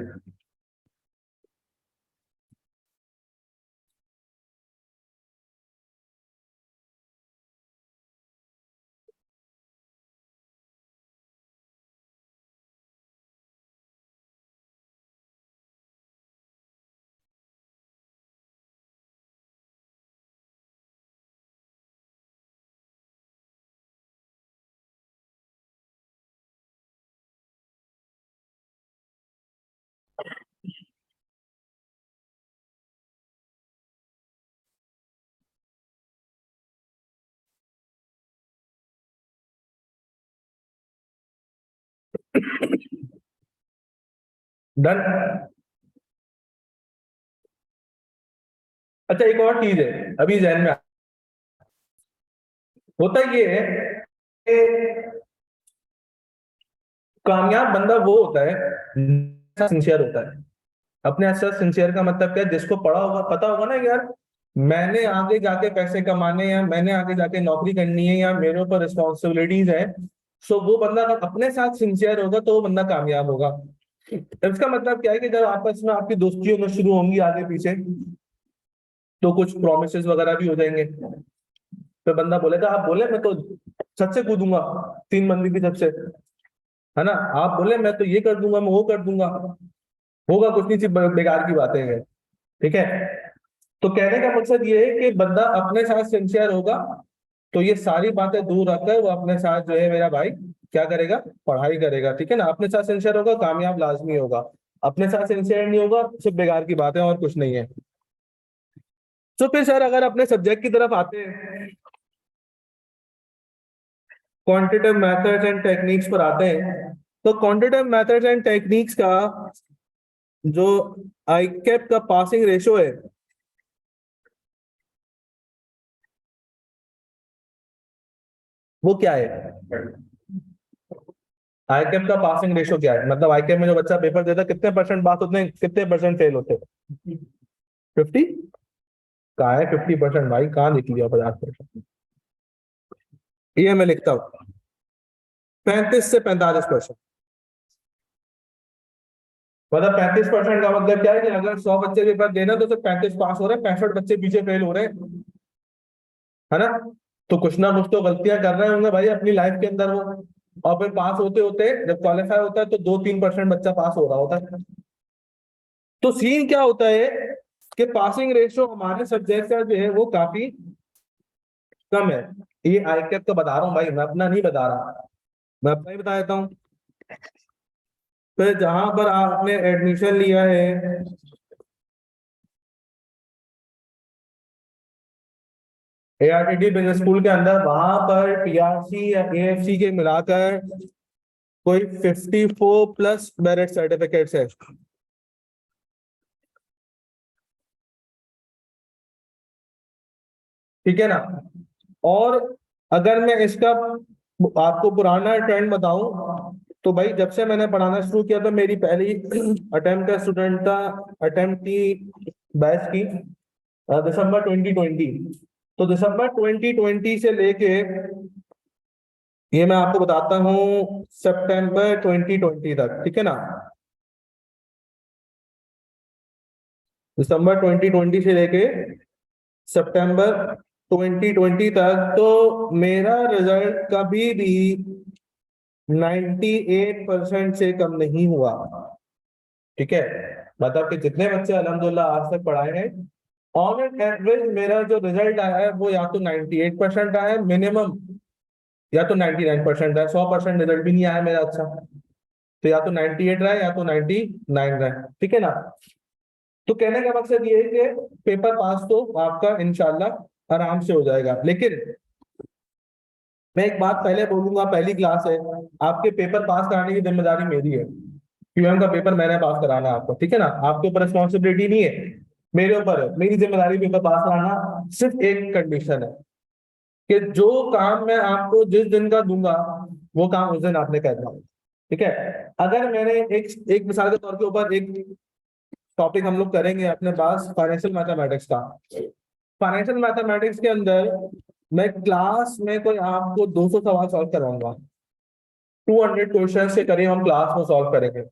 डन। अच्छा एक और चीज है अभी जहन में, होता ये है कि कामयाब बंदा वो होता है सिंसियर होता है। अपने अच्छा सिंसियर का मतलब क्या है, जिसको पढ़ा होगा, पता होगा ना यार मैंने आगे जाके पैसे कमाने हैं, मैंने आगे जाके नौकरी करनी है, या मेरे ऊपर रिस्पॉन्सिबिलिटीज है। सो वो बंदा अगर अपने साथ सिंसियर होगा तो वो बंदा कामयाब होगा। इसका मतलब क्या है कि जब आपस में आपकी दोस्ती होना शुरू होंगी आगे पीछे, तो कुछ प्रोमिस वगैरह भी हो जाएंगे। तो बंदा बोलेगा आप बोले मैं तो छत से कूदूंगा, 3 मंजिल की छत से, है ना। आप बोले मैं तो ये कर दूंगा, मैं वो कर दूंगा, होगा कुछ नहीं, सिर्फ बेकार की बातें हैं, ठीक है। तो कहने का मकसद ये है कि बंदा अपने साथ सिंसियर होगा, तो ये सारी बातें दूर रखकर वो अपने साथ जो है मेरा भाई क्या करेगा, पढ़ाई करेगा, ठीक है ना। अपने साथ सिंसियर होगा, कामयाब लाजमी होगा। अपने साथ सिंसियर नहीं होगा, सिर्फ बेकार की बातें और कुछ नहीं है। तो फिर सर अगर अपने सब्जेक्ट की तरफ आते हैं, क्वांटिटेटिव मेथड्स एंड टेक्निक्स पर आते हैं, तो क्वांटिटेटिव मेथड्स एंड टेक्निक्स का जो आईकेप का पासिंग रेशो है, वो क्या है। आईकेप का पासिंग रेशो क्या है, मतलब आईकेप में जो बच्चा पेपर देता है कितने परसेंट पास होते हैं, कितने परसेंट फेल होते हैं। 50। कहाँ है 50% भाई, कहाँ लिख लिया 50%। ये मैं लिखता हूँ 35 से 45%। मतलब 35% का मतलब क्या है कि अगर 100 बच्चे पेपर देना तो सिर्फ 35 पास हो रहे हैं, 65 बच्चे पीछे फेल हो रहे हैं, है ना। तो कुछ ना कुछ तो गलतियां कर रहे होंगे भाई अपनी लाइफ के अंदर वो। और फिर पास होते होते जब क्वालिफाई होता है तो 2-3% बच्चा पास हो रहा होता है। तो सीन क्या होता है कि पासिंग रेशियो हमारे सब्जेक्ट का जो है वो काफी कम है। ये आईकेप का बता रहा हूँ भाई, मैं अपना नहीं बता रहा, मैं अपना ही बता देता हूँ। फिर जहां पर आपने एडमिशन लिया है, एआरटीडी बिजनेस स्कूल के अंदर, वहां पर पीआरसी या एएफसी के मिलाकर कोई 54+ मेरिट सर्टिफिकेट्स है, ठीक है ना। और अगर मैं इसका आपको पुराना ट्रेंड बताऊं, तो भाई जब से मैंने पढ़ाना शुरू किया था, मेरी पहली अटेम्प्ट का स्टूडेंट था, अटेम्प्ट की बैच की दिसंबर 2020। तो दिसंबर 2020 से लेके ये मैं आपको बताता हूँ सितंबर 2020 तक, ठीक है ना। दिसंबर 2020 से लेके सितंबर 2020 तक तो मेरा रिजल्ट कभी भी 98% से कम नहीं हुआ, ठीक है। मतलब कि जितने बच्चे अल्हम्दुलिल्लाह आज तक पढ़ाए हैं, ऑन एन एवरेज मेरा जो रिजल्ट आया है वो या तो 98% आया है मिनिमम, या तो 99% है। 100% रिजल्ट भी नहीं आया मेरा अच्छा, तो या तो 98 रहा है या तो 99 रहा है, ठीक है ना। तो कहने का मकसद ये है कि पेपर पास तो आपका इंशाल्लाह आराम से हो जाएगा। लेकिन मैं एक बात पहले बोलूंगा, पहली क्लास है, आपके पेपर पास कराने की जिम्मेदारी मेरी है। क्यूएम का पेपर मैंने पास कराना है आपको, ठीक है ना, आपके ऊपर रिस्पॉन्सिबिलिटी नहीं है। मेरे ऊपर है, मेरी जिम्मेदारी पेपर पास कराना। सिर्फ एक कंडीशन है कि जो काम मैं आपको जिस दिन का दूंगा वो काम उस दिन आपने करना है, ठीक है। अगर मैंने एक एक मिसाल के तौर के ऊपर एक टॉपिक हम लोग करेंगे अपने पास फाइनेंशियल मैथमेटिक्स का। फाइनेंशियल मैथमेटिक्स के अंदर मैं क्लास में कोई आपको 200 सवाल सॉल्व कराऊंगा, 200 क्वेश्चन के करीब हम क्लास में सॉल्व करेंगे।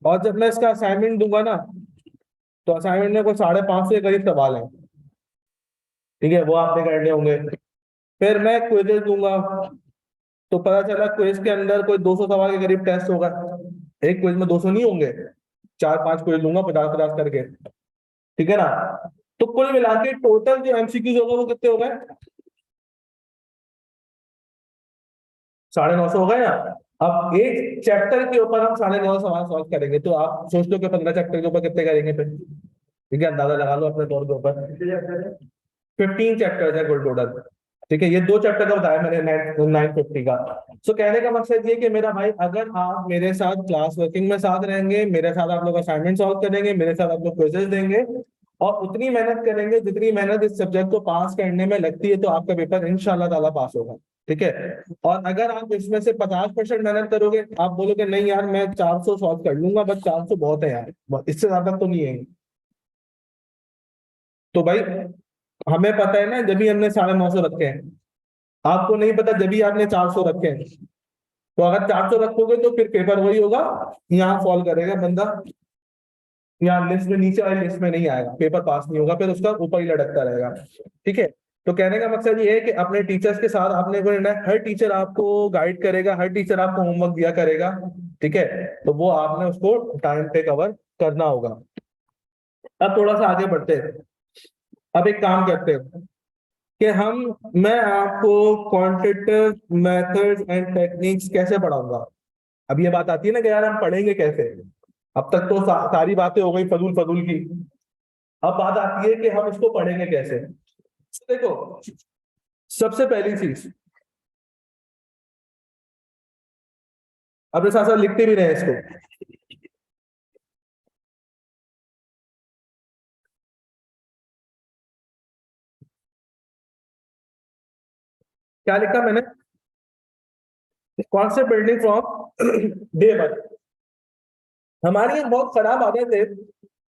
और जब मैं इसका असाइनमेंट दूंगा ना, तो असाइनमेंट में कोई 550 के करीब सवाल है, ठीक है, वो आपने करने होंगे। फिर मैं क्विजेस दूंगा, तो पता चला क्विज के अंदर कोई 200 सवाल के करीब टेस्ट होगा। एक क्विज में 200 नहीं होंगे, 4-5 क्विज दूंगा 50-50 करके, ठीक है ना। तो कुल मिला के टोटल जो एमसीक्यूज होगा वो कितने हो गए, 950 हो गए ना। अब एक चैप्टर के ऊपर हम 950 सवाल सॉल्व करेंगे, तो आप सोच लो कि 15 चैप्टर के ऊपर कितने करेंगे फिर, ठीक है, अंदाजा लगा लो अपने तौर के ऊपर। 15 चैप्टर है कुल टोटल, ठीक है। ये 2 चैप्टर का बताया मैंने 950 का। सो कहने का मकसद ये कि मेरा भाई, अगर आप मेरे साथ क्लास वर्किंग में साथ रहेंगे, मेरे साथ आप लोग असाइनमेंट सॉल्व करेंगे, मेरे साथ आप लोग क्विजेस देंगे और उतनी मेहनत करेंगे जितनी मेहनत इस सब्जेक्ट को पास करने में लगती है, तो आपका पेपर इंशाल्लाह ताला पास होगा, ठीक है। और अगर आप इसमें से 50% मेहनत करोगे, आप बोलोगे नहीं यार मैं 400 सॉल्व कर लूंगा, बस 400 बहुत है यार, इससे ज्यादा तो नहीं है, तो भाई हमें पता है ना, जब भी हमने 950 रखे हैं। आपको नहीं पता जब भी आपने 400 रखे हैं। तो अगर 400 रखोगे तो फिर पेपर वही होगा, यहाँ फॉल करेगा बंदा, यहाँ लिस्ट में, नीचे वाली लिस्ट में नहीं आएगा, पेपर पास नहीं होगा, फिर उसका ऊपर ही लटकता रहेगा, ठीक है। तो कहने का मकसद ये है कि अपने टीचर्स के साथ आपने को रहना है, हर टीचर आपको गाइड करेगा, हर टीचर आपको होमवर्क दिया करेगा, ठीक है। तो वो आपने उसको टाइम पे कवर करना होगा। अब थोड़ा सा आगे बढ़ते हैं। अब एक काम करते हैं कि मैं आपको क्वांटिटेटिव मेथड्स एंड टेक्निक्स कैसे पढ़ाऊंगा। अब ये बात आती है ना कि यार हम पढ़ेंगे कैसे। अब तक तो सारी बातें हो गई फजूल फजूल की। अब बात आती है कि हम इसको पढ़ेंगे कैसे। तो देखो, सबसे पहली चीज, अपने साथ साथ लिखते भी रहे इसको। क्या लिखा मैंने, concept building from day one. हमारी एक बहुत खराब आदत है,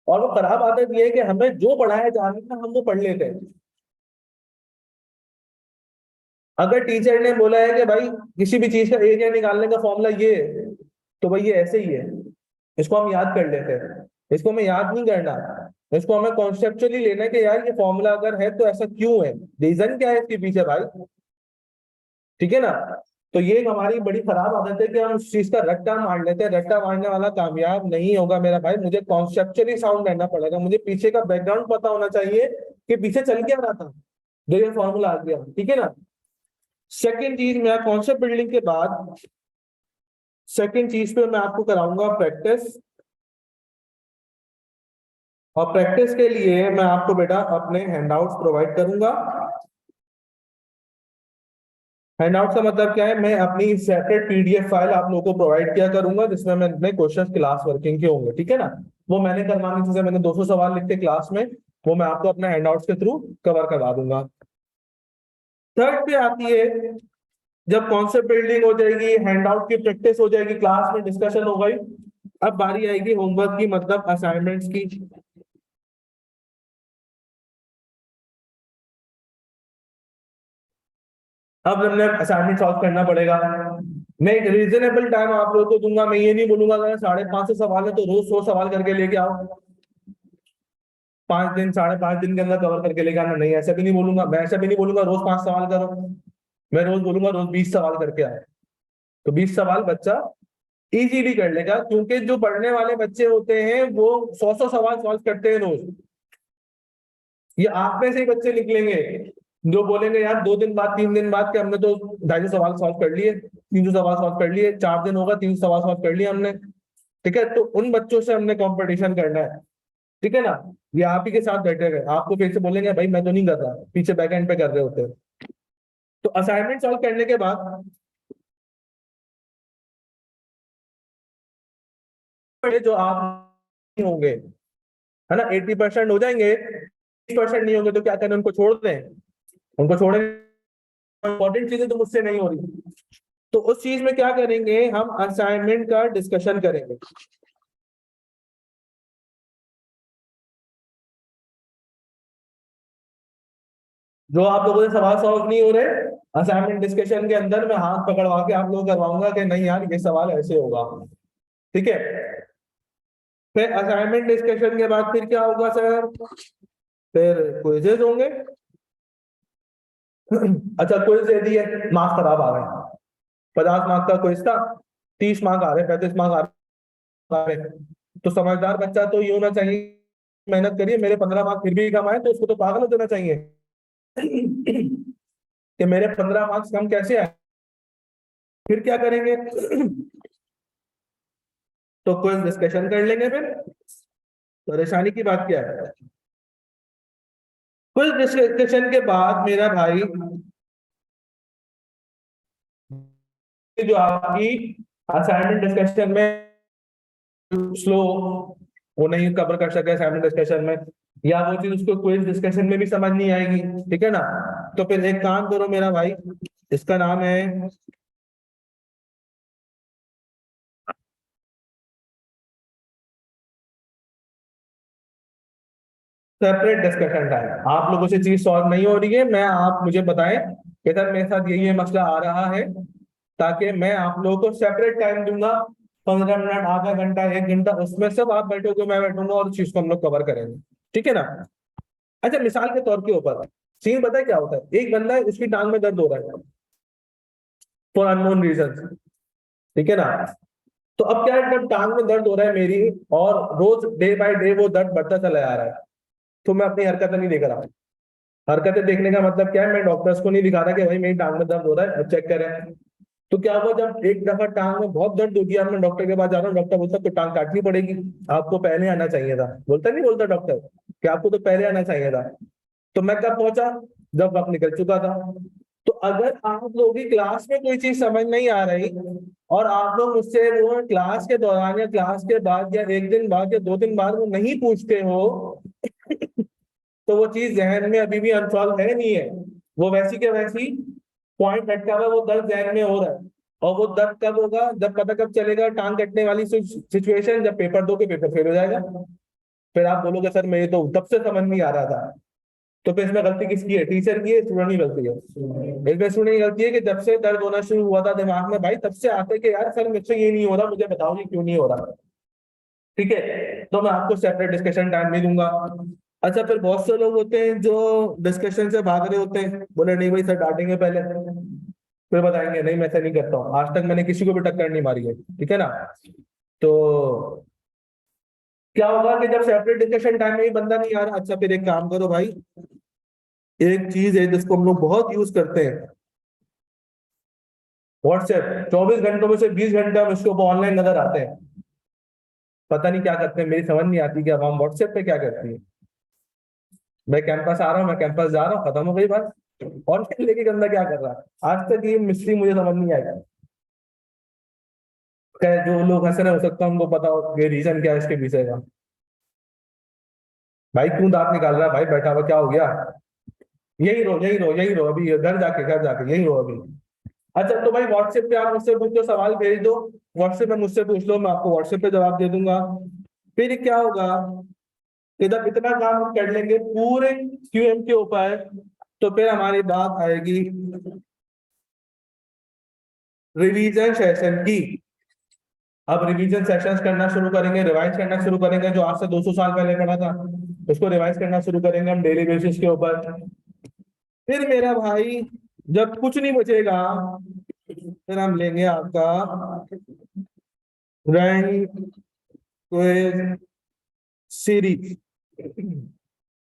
और वो खराब आदत ये है कि हमें जो पढ़ाया जा रहा है ना हम वो पढ़ लेते हैं। अगर टीचर ने बोला है कि भाई किसी भी चीज का एरिया निकालने का फॉर्मूला ये है, तो भाई ये ऐसे ही है, इसको हम याद कर लेते हैं। इसको हमें याद नहीं करना, इसको हमें कॉन्सेप्चुअली लेना है कि यार ये फॉर्मूला अगर है तो ऐसा क्यों है, रीजन क्या है इसके पीछे भाई, ठीक है ना। तो ये एक हमारी बड़ी खराब आदत है कि हम उस चीज का रट्टा मार लेते हैं। रट्टा मारने वाला कामयाब नहीं होगा मेरा भाई, मुझे कॉन्सेप्चुअली साउंड रहना पड़ेगा, मुझे पीछे का बैकग्राउंड पता होना चाहिए कि पीछे चल क्या रहा था जो ये फॉर्मूला आ गया, ठीक है ना। सेकेंड चीज, मैं कॉन्सेप्ट बिल्डिंग के बाद सेकेंड चीज पे मैं आपको कराऊंगा प्रैक्टिस। और प्रैक्टिस के लिए मैं आपको बेटा अपने हैंडआउट्स प्रोवाइड करूंगा। हैंडआउट का मतलब क्या है, मैं अपनी सेपरेट पीडीएफ फाइल आप लोगों को प्रोवाइड किया करूंगा, जिसमें मैं अपने क्वेश्चन क्लास वर्किंग के होंगे, ठीक है ना। वो मैंने करवाने, जैसे मैंने 200 सवाल लिखे क्लास में, वो मैं आपको अपने हैंडआउट्स के थ्रू कवर करवा दूंगा। थर्ड पे आती है, जब कॉन्सेप्ट बिल्डिंग हो जाएगी, हैंडआउट की प्रैक्टिस हो जाएगी, क्लास में डिस्कशन हो गई, अब बारी आएगी होमवर्क की, मतलब असाइनमेंट्स की। अब हमने असाइनमेंट सॉल्व करना पड़ेगा। मैं एक रीजनेबल टाइम आप लोगों को दूंगा, मैं ये नहीं बोलूंगा अगर 550 सवाल है तो रोज 100 सवाल करके लेके आओ, 5 दिन 5.5 दिन के अंदर कवर करके लेके आना, नहीं ऐसा भी नहीं बोलूंगा। मैं ऐसा भी नहीं बोलूंगा रोज 5 सवाल करो, मैं रोज बोलूंगा रोज 20 सवाल करके आए। तो 20 सवाल बच्चा इजीली कर लेगा, क्योंकि जो पढ़ने वाले बच्चे होते हैं वो 100 सवाल सॉल्व करते हैं रोज। ये आप में से ही बच्चे निकलेंगे जो बोलेंगे यार 2 दिन बाद 3 दिन बाद के हमने तो 250 सवाल सॉल्व कर लिए, 300 सवाल सॉल्व कर लिए, 4 दिन होगा 300 सवाल सॉल्व कर लिए हमने, ठीक है। तो उन बच्चों से हमने कंपटीशन करना है, ठीक है ना। ये आप ही के साथ बैठे हुए, आपको फिर से बोलेंगे भाई मैं तो नहीं कर रहा, पीछे बैक एंड पे कर रहे होते हैं। तो असाइनमेंट सॉल्व करने के बाद जो आप होंगे, है ना, 80% हो जाएंगे, 20% नहीं होंगे तो क्या करें, उनको छोड़ दें, उनको छोड़ें, इंपॉर्टेंट चीजें तो मुझसे नहीं हो रही, तो उस चीज में क्या करेंगे, हम असाइनमेंट का डिस्कशन करेंगे। जो आप लोगों से सवाल सॉल्व नहीं हो रहे, असाइनमेंट डिस्कशन के अंदर मैं हाथ पकड़वा के आप लोग करवाऊंगा कि नहीं यार ये सवाल ऐसे होगा, ठीक है। फिर असाइनमेंट डिस्कशन के बाद फिर क्या होगा सर, फिर क्विजेज होंगे। अच्छा क्विज दे दिए, मार्क्स खराब आ गए, 50 मार्क्स का क्विज था, 30 मार्क्स आ रहे, 35 मार्क्स आ रहे, तो समझदार बच्चा तो ये होना चाहिए, मेहनत करिए, मेरे 15 मार्क्स फिर भी कम आए, तो उसको तो पागल हो जाना चाहिए कि मेरे 15 मार्क्स कम कैसे आए। फिर क्या करेंगे तो क्विज डिस्कशन कर लेंगे। फिर परेशानी की बात क्या है, क्विज डिस्कशन के बाद मेरा भाई जो आपकी असाइनमेंट डिस्कशन में स्लो वो नहीं कवर कर सके असाइनमेंट डिस्कशन में, या वो चीज उसको क्विज डिस्कशन में भी समझ नहीं आएगी, ठीक है ना, तो फिर एक काम करो मेरा भाई, इसका नाम है सेपरेट डिस्कशन टाइम। आप लोगों से चीज सॉल्व नहीं हो रही है, मैं आप मुझे बताएं कि सर मेरे साथ ये मसला आ रहा है, ताकि मैं आप लोगों को सेपरेट टाइम दूंगा, 15 मिनट, आधा घंटा, 1 घंटा, उसमें सब आप बैठोगे, मैं बैठूंगा, और उस चीज को हम लोग कवर करेंगे, ठीक है ना। अच्छा मिसाल के तौर के ऊपर सीन पता है क्या होता है, एक बंदा है उसकी टांग में दर्द हो रहा है फॉर अननोन रीजन, ठीक है ना, तो अब क्या है, जब टांग में दर्द हो रहा है मेरी, और रोज डे बाय डे वो दर्द बढ़ता चला जा रहा है, तो मैं अपनी हरकतें नहीं देख रहा। हरकतें देखने का मतलब क्या है, मैं डॉक्टर्स को नहीं दिखा रहा कि भाई मेरी टांग में दर्द हो रहा है चेक करें। तो क्या हुआ, जब एक दफा टांग में बहुत दर्द होगी, अब मैं डॉक्टर के पास जा रहा हूँ, डॉक्टर बोलता तो टांग काटनी पड़ेगी, आपको पहले आना चाहिए था, बोलता नहीं बोलता डॉक्टर कि आपको तो पहले आना चाहिए था। तो मैं कब पहुंचा, जब वक्त निकल चुका था। तो अगर आप लोगों की क्लास में कोई चीज समझ नहीं आ रही, और आप लोग मुझसे वो क्लास के दौरान या क्लास के बाद या 1 दिन बाद या 2 दिन बाद वो नहीं पूछते हो, तो वो चीज जहन में अभी भी अनसॉल्व है नहीं है, वो वैसी के वैसी पॉइंट लटका हुआ है, वो दर्द जहन में हो रहा है। और वो दर्द कब होगा, जब पता कब चलेगा, टांग कटने वाली सिचुएशन, जब पेपर दो के पेपर फेल हो जाएगा, फिर आप बोलोगे सर मेरे तो तब से समझ नहीं आ रहा था। तो फिर इसमें गलती किसकी है, टीचर की है, स्टूडेंट की गलती है। इसमें स्टूडेंट की गलती है कि जब से दर्द होना शुरू हुआ था दिमाग में भाई, तब से आते कि यार सर मुझसे ये नहीं हो रहा, मुझे बताओ ये क्यों नहीं हो रहा, ठीक है, तो मैं आपको सेपरेट डिस्कशन टाइम नहीं दूंगा। अच्छा फिर बहुत से लोग होते हैं जो डिस्कशन से भाग रहे होते हैं, बोले नहीं भाई सर डांटेंगे पहले, फिर बताएंगे नहीं मैं ऐसा नहीं करता हूँ, आज तक मैंने किसी को भी टक्कर नहीं मारी है, ठीक है ना। तो क्या होगा कि जब सेपरेट डिस्कशन टाइम में ही बंदा नहीं आ रहा, अच्छा फिर एक काम करो भाई, एक चीज है जिसको हम लोग बहुत यूज करते हैं, व्हाट्सएप, 24 घंटों में से 20 घंटे हम इसके ऊपर ऑनलाइन नजर आते हैं, पता नहीं क्या करते हैं, मेरी समझ नहीं आती कि अब हम व्हाट्सएप पे क्या करती है। मैं कैंपस आ रहा हूँ, मैं कैंपस जा रहा हूँ, खत्म हो गई बात, ऑनलाइन लेके बंदा क्या कर रहा है, आज तक ये मिस्ट्री मुझे समझ नहीं आया। खैर जो लोग हंस रहे हो सकता है उनको पता हो ये रीजन क्या है इसके पीछे का। भाई क्यों दांत निकाल रहा है भाई, बैठा हुआ क्या हो गया, यही रहो यही रहो यही रहो, अभी घर जाके यही रहो अभी। अच्छा तो भाई व्हाट्सएप पे आप मुझसे पूछ लो, सवाल भेज दो, व्हाट्सएप पे मुझसे पूछ लो, मैं आपको व्हाट्सएप पे जवाब दे दूंगा। फिर क्या होगा कि जब इतना काम हम कर लेंगे पूरे क्यूएम के ऊपर, तो फिर हमारी बात आएगी रिवीजन सेशन की। अब रिवीजन सेशंस करना शुरू करेंगे, रिवाइज करना शुरू करेंगे, जो आज से 200 साल पहले पढ़ा था उसको रिवाइज करना शुरू करेंगे हम डेली बेसिस के ऊपर। फिर मेरा भाई जब कुछ नहीं बचेगा, फिर हम लेंगे आपका रैंक क्विज सीरीज।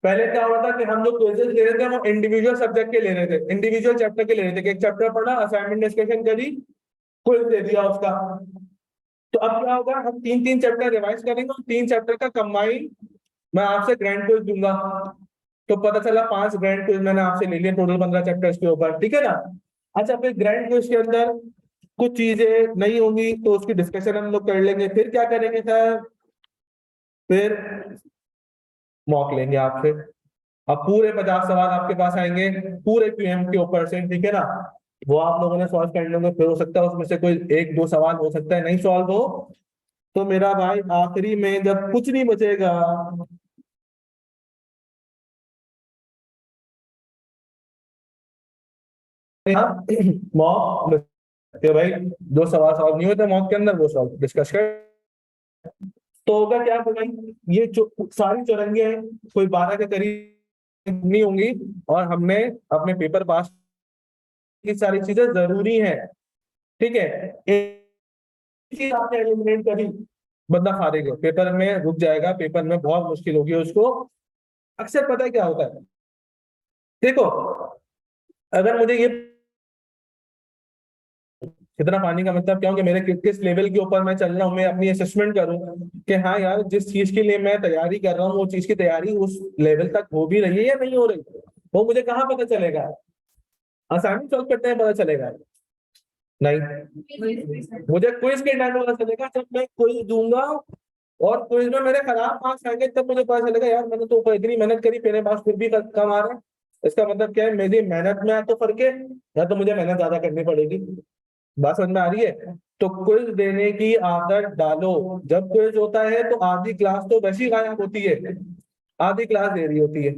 पहले क्या होता था कि हम जो क्विजेस ले रहे थे वो इंडिविजुअल सब्जेक्ट के ले रहे थे, इंडिविजुअल चैप्टर के ले रहे थे, कि एक चैप्टर पढ़ा, असाइनमेंट डिस्कशन करी, क्विज दे दिया उसका। तो अब क्या होगा, हम 3 3 चैप्टर रिवाइज करेंगे और 3 चैप्टर का कंबाइन मैं आपसे ग्रैंड क्विज दूंगा। तो पता चला 5 ग्रैंड क्विज मैंने आपसे ले लिए, टोटल 15 चैप्टर्स के ऊपर, ठीक है ना। अच्छा फिर ग्रैंड क्विज के अंदर कुछ चीजें नहीं होंगी तो उसकी डिस्कशन हम लोग कर लेंगे। फिर क्या करेंगे सर, फिर मॉक लेंगे आपसे। अब पूरे 50 सवाल आपके पास आएंगे पूरे क्यूएम के ऊपर से, ठीक है ना। वो आप लोगों ने सॉल्व कर लेंगे, फिर हो सकता है उसमें से कोई एक दो सवाल हो सकता है नहीं सॉल्व हो, तो मेरा भाई आखिरी में जब कुछ नहीं बचेगा, मॉक तो भाई जो सवाल सॉल्व नहीं होते मॉक के अंदर वो सॉल्व डिस्कस कर। तो होगा क्या भाई, ये जो सारी चौरंगियां हैं कोई 12 के करीब नहीं होंगी, और हमने अपने पेपर पास की सारी चीजें जरूरी है, ठीक है। एक चीज आपने एलिमिनेट करी, बंदा फारेग है, पेपर में रुक जाएगा, पेपर में बहुत मुश्किल होगी उसको। अक्सर पता है क्या होता है, देखो अगर मुझे ये कितना पानी का मतलब क्या हो कि मेरे किस लेवल के ऊपर मैं चल रहा हूँ, मैं अपनी असेसमेंट करूँ कि हाँ यार जिस चीज के लिए मैं तैयारी कर रहा हूँ वो चीज की तैयारी उस लेवल तक हो भी रही है या नहीं हो रही, वो मुझे कहाँ पता चलेगा, असाइनमेंट सॉल्व करते हैं पता चलेगा, नहीं मुझे क्विज के टाइम पता चलेगा जब मैं क्विज दूंगा और क्विज में मेरे खराब मार्क्स आएंगे तब मुझे पता चलेगा यार मैंने तो ऊपर इतनी मेहनत करी मेरे पास फिर भी कम आ रहा है। इसका मतलब क्या है, मेरी मेहनत में या तो फर्क है या तो मुझे मेहनत ज्यादा करनी पड़ेगी। बात समझ में आ रही है। तो क्विज देने की आदत डालो, जब क्विज होता है तो आधी क्लास तो वैसी गायब होती है, आधी क्लास दे रही होती है,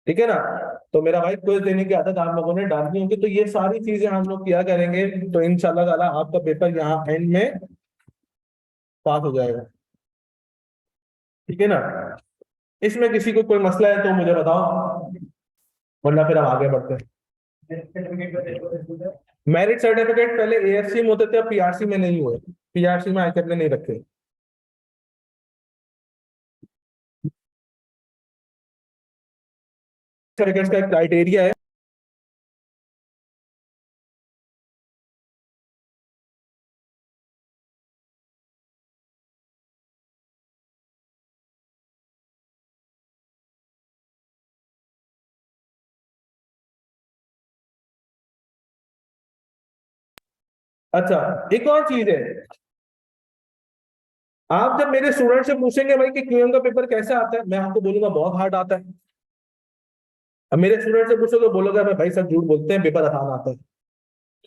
ठीक है ना। तो मेरा भाई क्विज देने की आदत आप लोगों ने डालनी होगी, तो ये सारी चीजें हम लोग किया करेंगे, तो इंशाल्लाह ताला आपका पेपर यहाँ एंड में पास हो जाएगा, ठीक है ना। इसमें किसी को कोई मसला है तो मुझे बताओ, वरना फिर हम आगे बढ़ते हैं। मेरिट सर्टिफिकेट पहले एएफसी में होते थे, अब पीआरसी में नहीं हुए, पीआरसी में आईकैट ने नहीं रखे। सर्टिफिकेट्स का क्राइटेरिया है, अच्छा एक और चीज है, आप जब मेरे स्टूडेंट से पूछेंगे भाई कि क्यूएम का पेपर कैसे आता है, मैं आपको बोलूंगा बहुत हार्ड आता है। अब मेरे स्टूडेंट से पूछोगे बोलोगे मैं भाई सब झूठ बोलते हैं पेपर आसान आता है।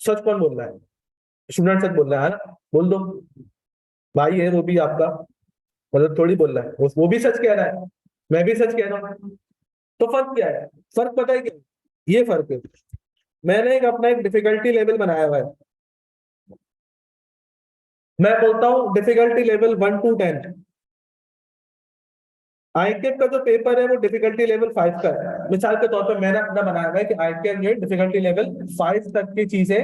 सच कौन बोल रहा है, स्टूडेंट सच बोल रहा है ना, बोल दो। भाई है वो भी आपका, मतलब थोड़ी बोल रहा है वो भी सच कह रहा है, मैं भी सच कह रहा हूँ। तो फर्क क्या है, फर्क पता है क्या, ये फर्क है। मैंने एक अपना एक डिफिकल्टी लेवल बनाया हुआ है, मैं बोलता हूँ डिफिकल्टी लेवल 1 to 10। आईकेएम का जो पेपर है वो डिफिकल्टी लेवल 5 का है, मिसाल के तौर पर मैंने अपना बनाया हुआ है कि आईकेएम जो डिफिकल्टी लेवल 5 तक की चीजें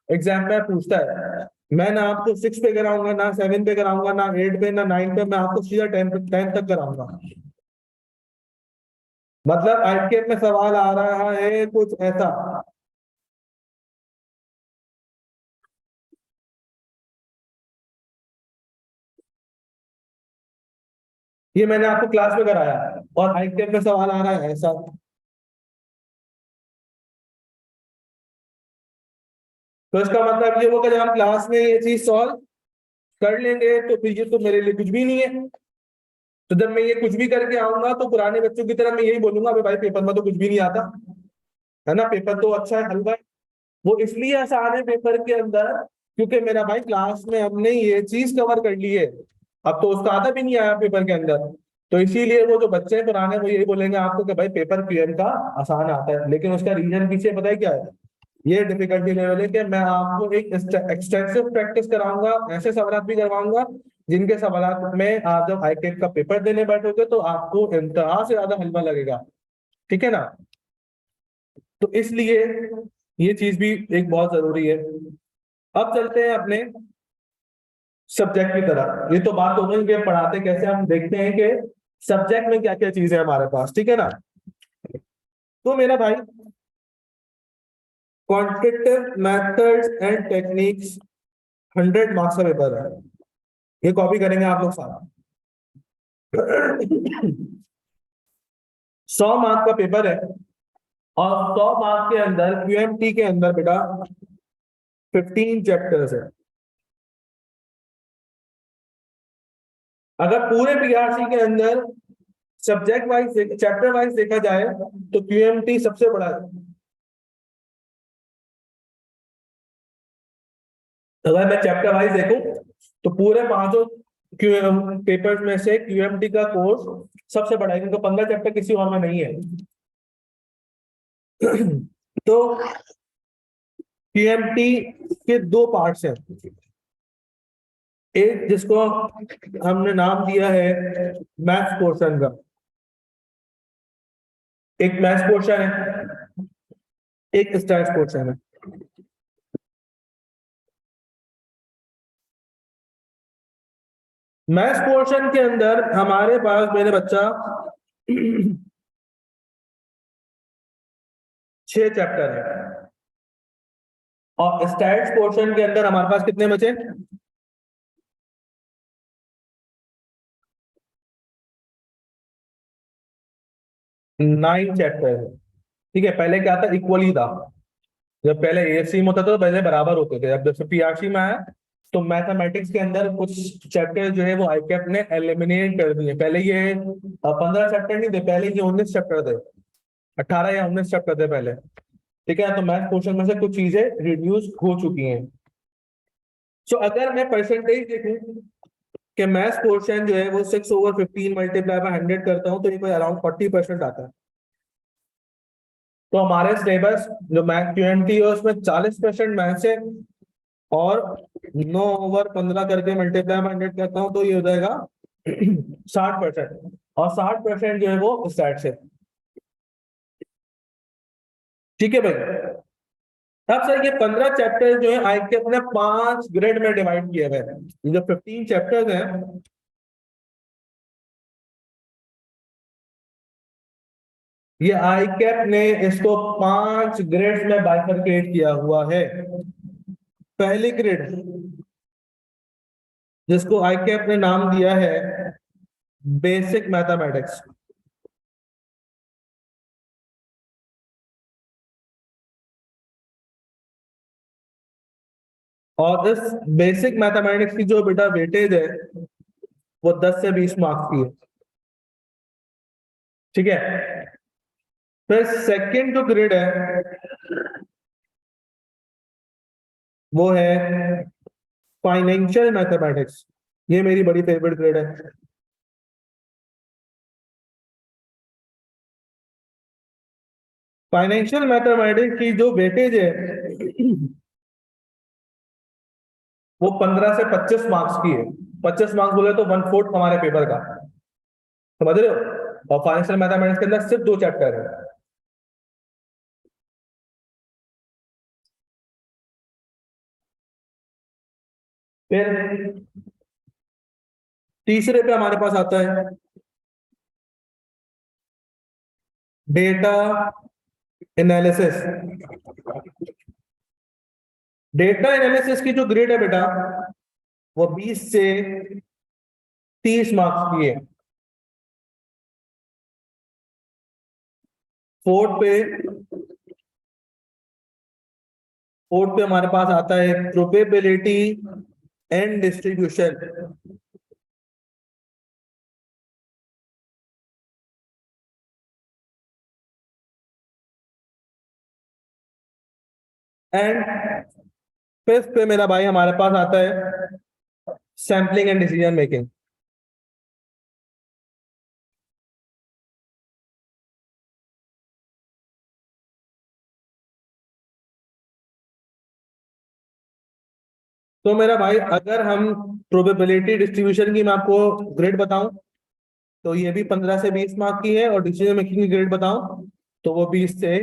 एग्जाम में पूछता है। मैं ना आपको 6 पे कराऊंगा, ना 7 पे कराऊंगा, ना 8 पे, ना 9 पे, मैं आपको सीधा 10 तक कराऊंगा। मतलब आईकेएम में सवाल आ रहा है कुछ ऐसा, ये मैंने आपको क्लास में कराया, और आईकेएम में सवाल आ रहा है ऐसा। तो इसका मतलब ये होगा जब हम क्लास में ये चीज सॉल्व कर लेंगे तो फिर ये तो मेरे लिए कुछ भी नहीं है। तो जब मैं ये कुछ भी करके आऊंगा तो पुराने बच्चों की तरह मैं यही बोलूंगा अबे भाई पेपर में तो कुछ भी नहीं आता, है ना, पेपर तो अच्छा है हलवा है। वो इसलिए आसान है पेपर के अंदर क्योंकि मेरा भाई क्लास में हमने ये चीज कवर कर ली है, अब तो उसका आता भी नहीं आया पेपर के अंदर। तो इसीलिए वो जो बच्चे हैं पुराने वो यही बोलेंगे आपको कि भाई पेपर क्यूएम का आसान आता है, लेकिन उसका रीजन पीछे पता है क्या है, ये डिफिकल्टी लेवल है कि मैं आपको एक एक्सटेंसिव प्रैक्टिस कराऊंगा, ऐसे सवाल भी करवाऊंगा जिनके सवाल में आप जब आईकेट का पेपर देने बैठोगे तो आपको इंतहा से ज्यादा हलवा लगेगा, ठीक है ना। तो इसलिए ये चीज भी एक बहुत जरूरी है। अब चलते हैं अपने सब्जेक्ट की तरफ, ये तो बात हो गई कि पढ़ाते कैसे, हम देखते हैं कि सब्जेक्ट में क्या क्या चीजें हमारे पास, ठीक है ना। तो मेरा भाई quantitative methods and techniques 100 marks का पेपर है, ये कॉपी करेंगे आप लोग साथ। 100 मार्क का पेपर है, और 100 मार्क के अंदर क्यूएमटी के अंदर बेटा 15 चैप्टर्स है। अगर पूरे पीआरसी के अंदर सब्जेक्ट वाइज चैप्टर वाइज देखा जाए तो क्यूएमटी सबसे बड़ा है। अगर मैं चैप्टर वाइज देखूं तो पूरे 5 पेपर्स में से क्यूएमटी का कोर्स सबसे बड़ा है, क्योंकि 15 चैप्टर किसी और में नहीं है। तो क्यूएमटी के 2 पार्ट्स हैं, एक जिसको हमने नाम दिया है मैथ्स पोर्शन का, एक मैथ्स पोर्शन है, एक स्टैट्स पोर्शन है। मैथ्स पोर्शन के अंदर हमारे पास मेरे बच्चा 6 चैप्टर है, और स्टैट्स पोर्शन के अंदर हमारे पास कितने बचे? 9 चैप्टर है। ठीक है, पहले क्या था, इक्वली था। जब पहले एएससी में होता था तो पहले बराबर होते थे, अब जब से पीआरसी में आया तो मैथमेटिक्स के अंदर कुछ चैप्टर जो है वो आईकेएप ने एलिमिनेट कर दिए। पहले ये 15 चैप्टर नहीं थे, पहले ये 19 चैप्टर थे, 18 या 19 चैप्टर थे पहले। ठीक है, तो मैथ पोर्शन में से कुछ चीजें रिड्यूस हो चुकी हैं। सो अगर मैं परसेंटेज देखूं कि मैथ्स पोर्शन जो है वो 6/15 मल्टीप्लाई बाय 100 करता हूं तो ये कोई अराउंड 40% आता है। तो हमारे सिलेबस जो मैथ क्यूएमटी है उसमें 40% मैथ्स है, और 9/15 करके मल्टीप्लाई बाय 100 करता हूं तो ये हो जाएगा 60%, और 60% जो है वो स्टैट्स है। ठीक है भाई। अब सर ये 15 चैप्टर जो है आई के अपने 5 ग्रेड में डिवाइड किए हुए हैं। ये जो 15 चैप्टर्स हैं ये आई कैप ने इसको 5 ग्रेड्स में बाइफरकेट किया हुआ है। पहली ग्रेड जिसको आई कैप ने नाम दिया है बेसिक मैथमेटिक्स, और इस बेसिक मैथमेटिक्स की जो बेटा वेटेज है वो 10 से 20 मार्क्स की है। ठीक है, फिर सेकंड जो ग्रेड है वो है फाइनेंशियल मैथमेटिक्स। ये मेरी बड़ी फेवरेट ग्रेड है। फाइनेंशियल मैथमेटिक्स की जो वेटेज है वो 15 से 25 मार्क्स की है। 25 मार्क्स बोले तो 1/4 हमारे पेपर का, समझ रहे हो। और फाइनेंशियल मैथमेटिक्स के अंदर सिर्फ 2 चैप्टर है। फिर तीसरे पे हमारे पास आता है डेटा एनालिसिस। डेटा एनालिसिस की जो ग्रेड है बेटा वो 20 से 30 मार्क्स की है। फोर्थ पे हमारे पास आता है probability and distribution. And fifth पे मेरा भाई हमारे पास आता है सैम्पलिंग एंड डिसीजन मेकिंग। तो मेरा भाई अगर हम प्रोबेबिलिटी डिस्ट्रीब्यूशन की मैं आपको ग्रेड बताऊं तो ये भी 15 से 20 मार्क की है, और डिसीजन मेकिंग की ग्रेड बताऊं तो वो 20 से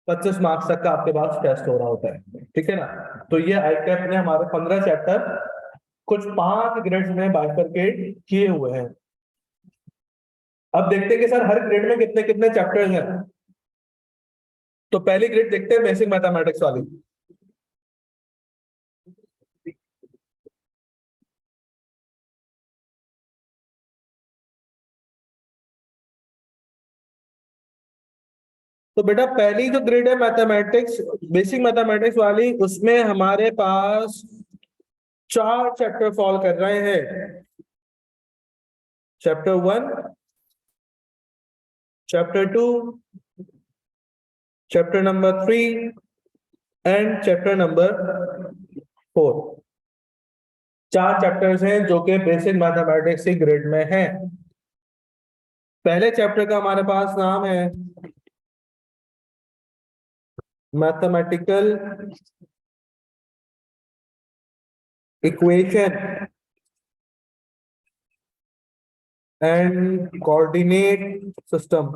25 मार्क्स तक का आपके पास टेस्ट हो रहा होता है। ठीक है ना। तो ये आईकैप ने हमारे 15 चैप्टर कुछ 5 ग्रेड्स में बाइफरकेट किए हुए हैं। अब देखते हैं कि सर हर ग्रेड में कितने कितने चैप्टर्स हैं। तो पहली ग्रेड देखते हैं बेसिक मैथमेटिक्स वाली। तो बेटा पहली जो ग्रेड है मैथमेटिक्स बेसिक मैथमेटिक्स वाली, उसमें हमारे पास 4 चैप्टर फॉलो कर रहे हैं। Chapter 1, chapter 2, chapter number 3 and chapter number 4। चार चैप्टर्स हैं जो कि बेसिक मैथमेटिक्स की ग्रेड में हैं। पहले चैप्टर का हमारे पास नाम है mathematical equation and coordinate system.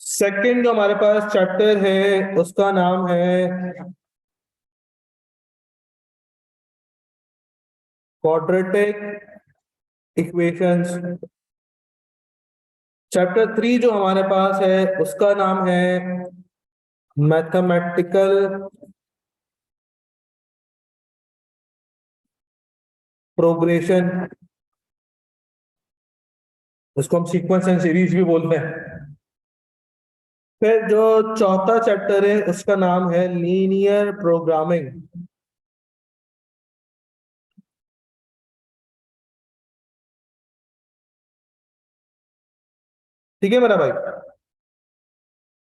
Second जो हमारे पास चैप्टर है उसका नाम है क्वाड्रेटिक इक्वेशंस। चैप्टर 3 जो हमारे पास है उसका नाम है मैथमेटिकल प्रोग्रेशन। उसको हम सीक्वेंस एंड सीरीज भी बोलते हैं। फिर जो चौथा चैप्टर है उसका नाम है लीनियर प्रोग्रामिंग। ठीक है मेरा भाई।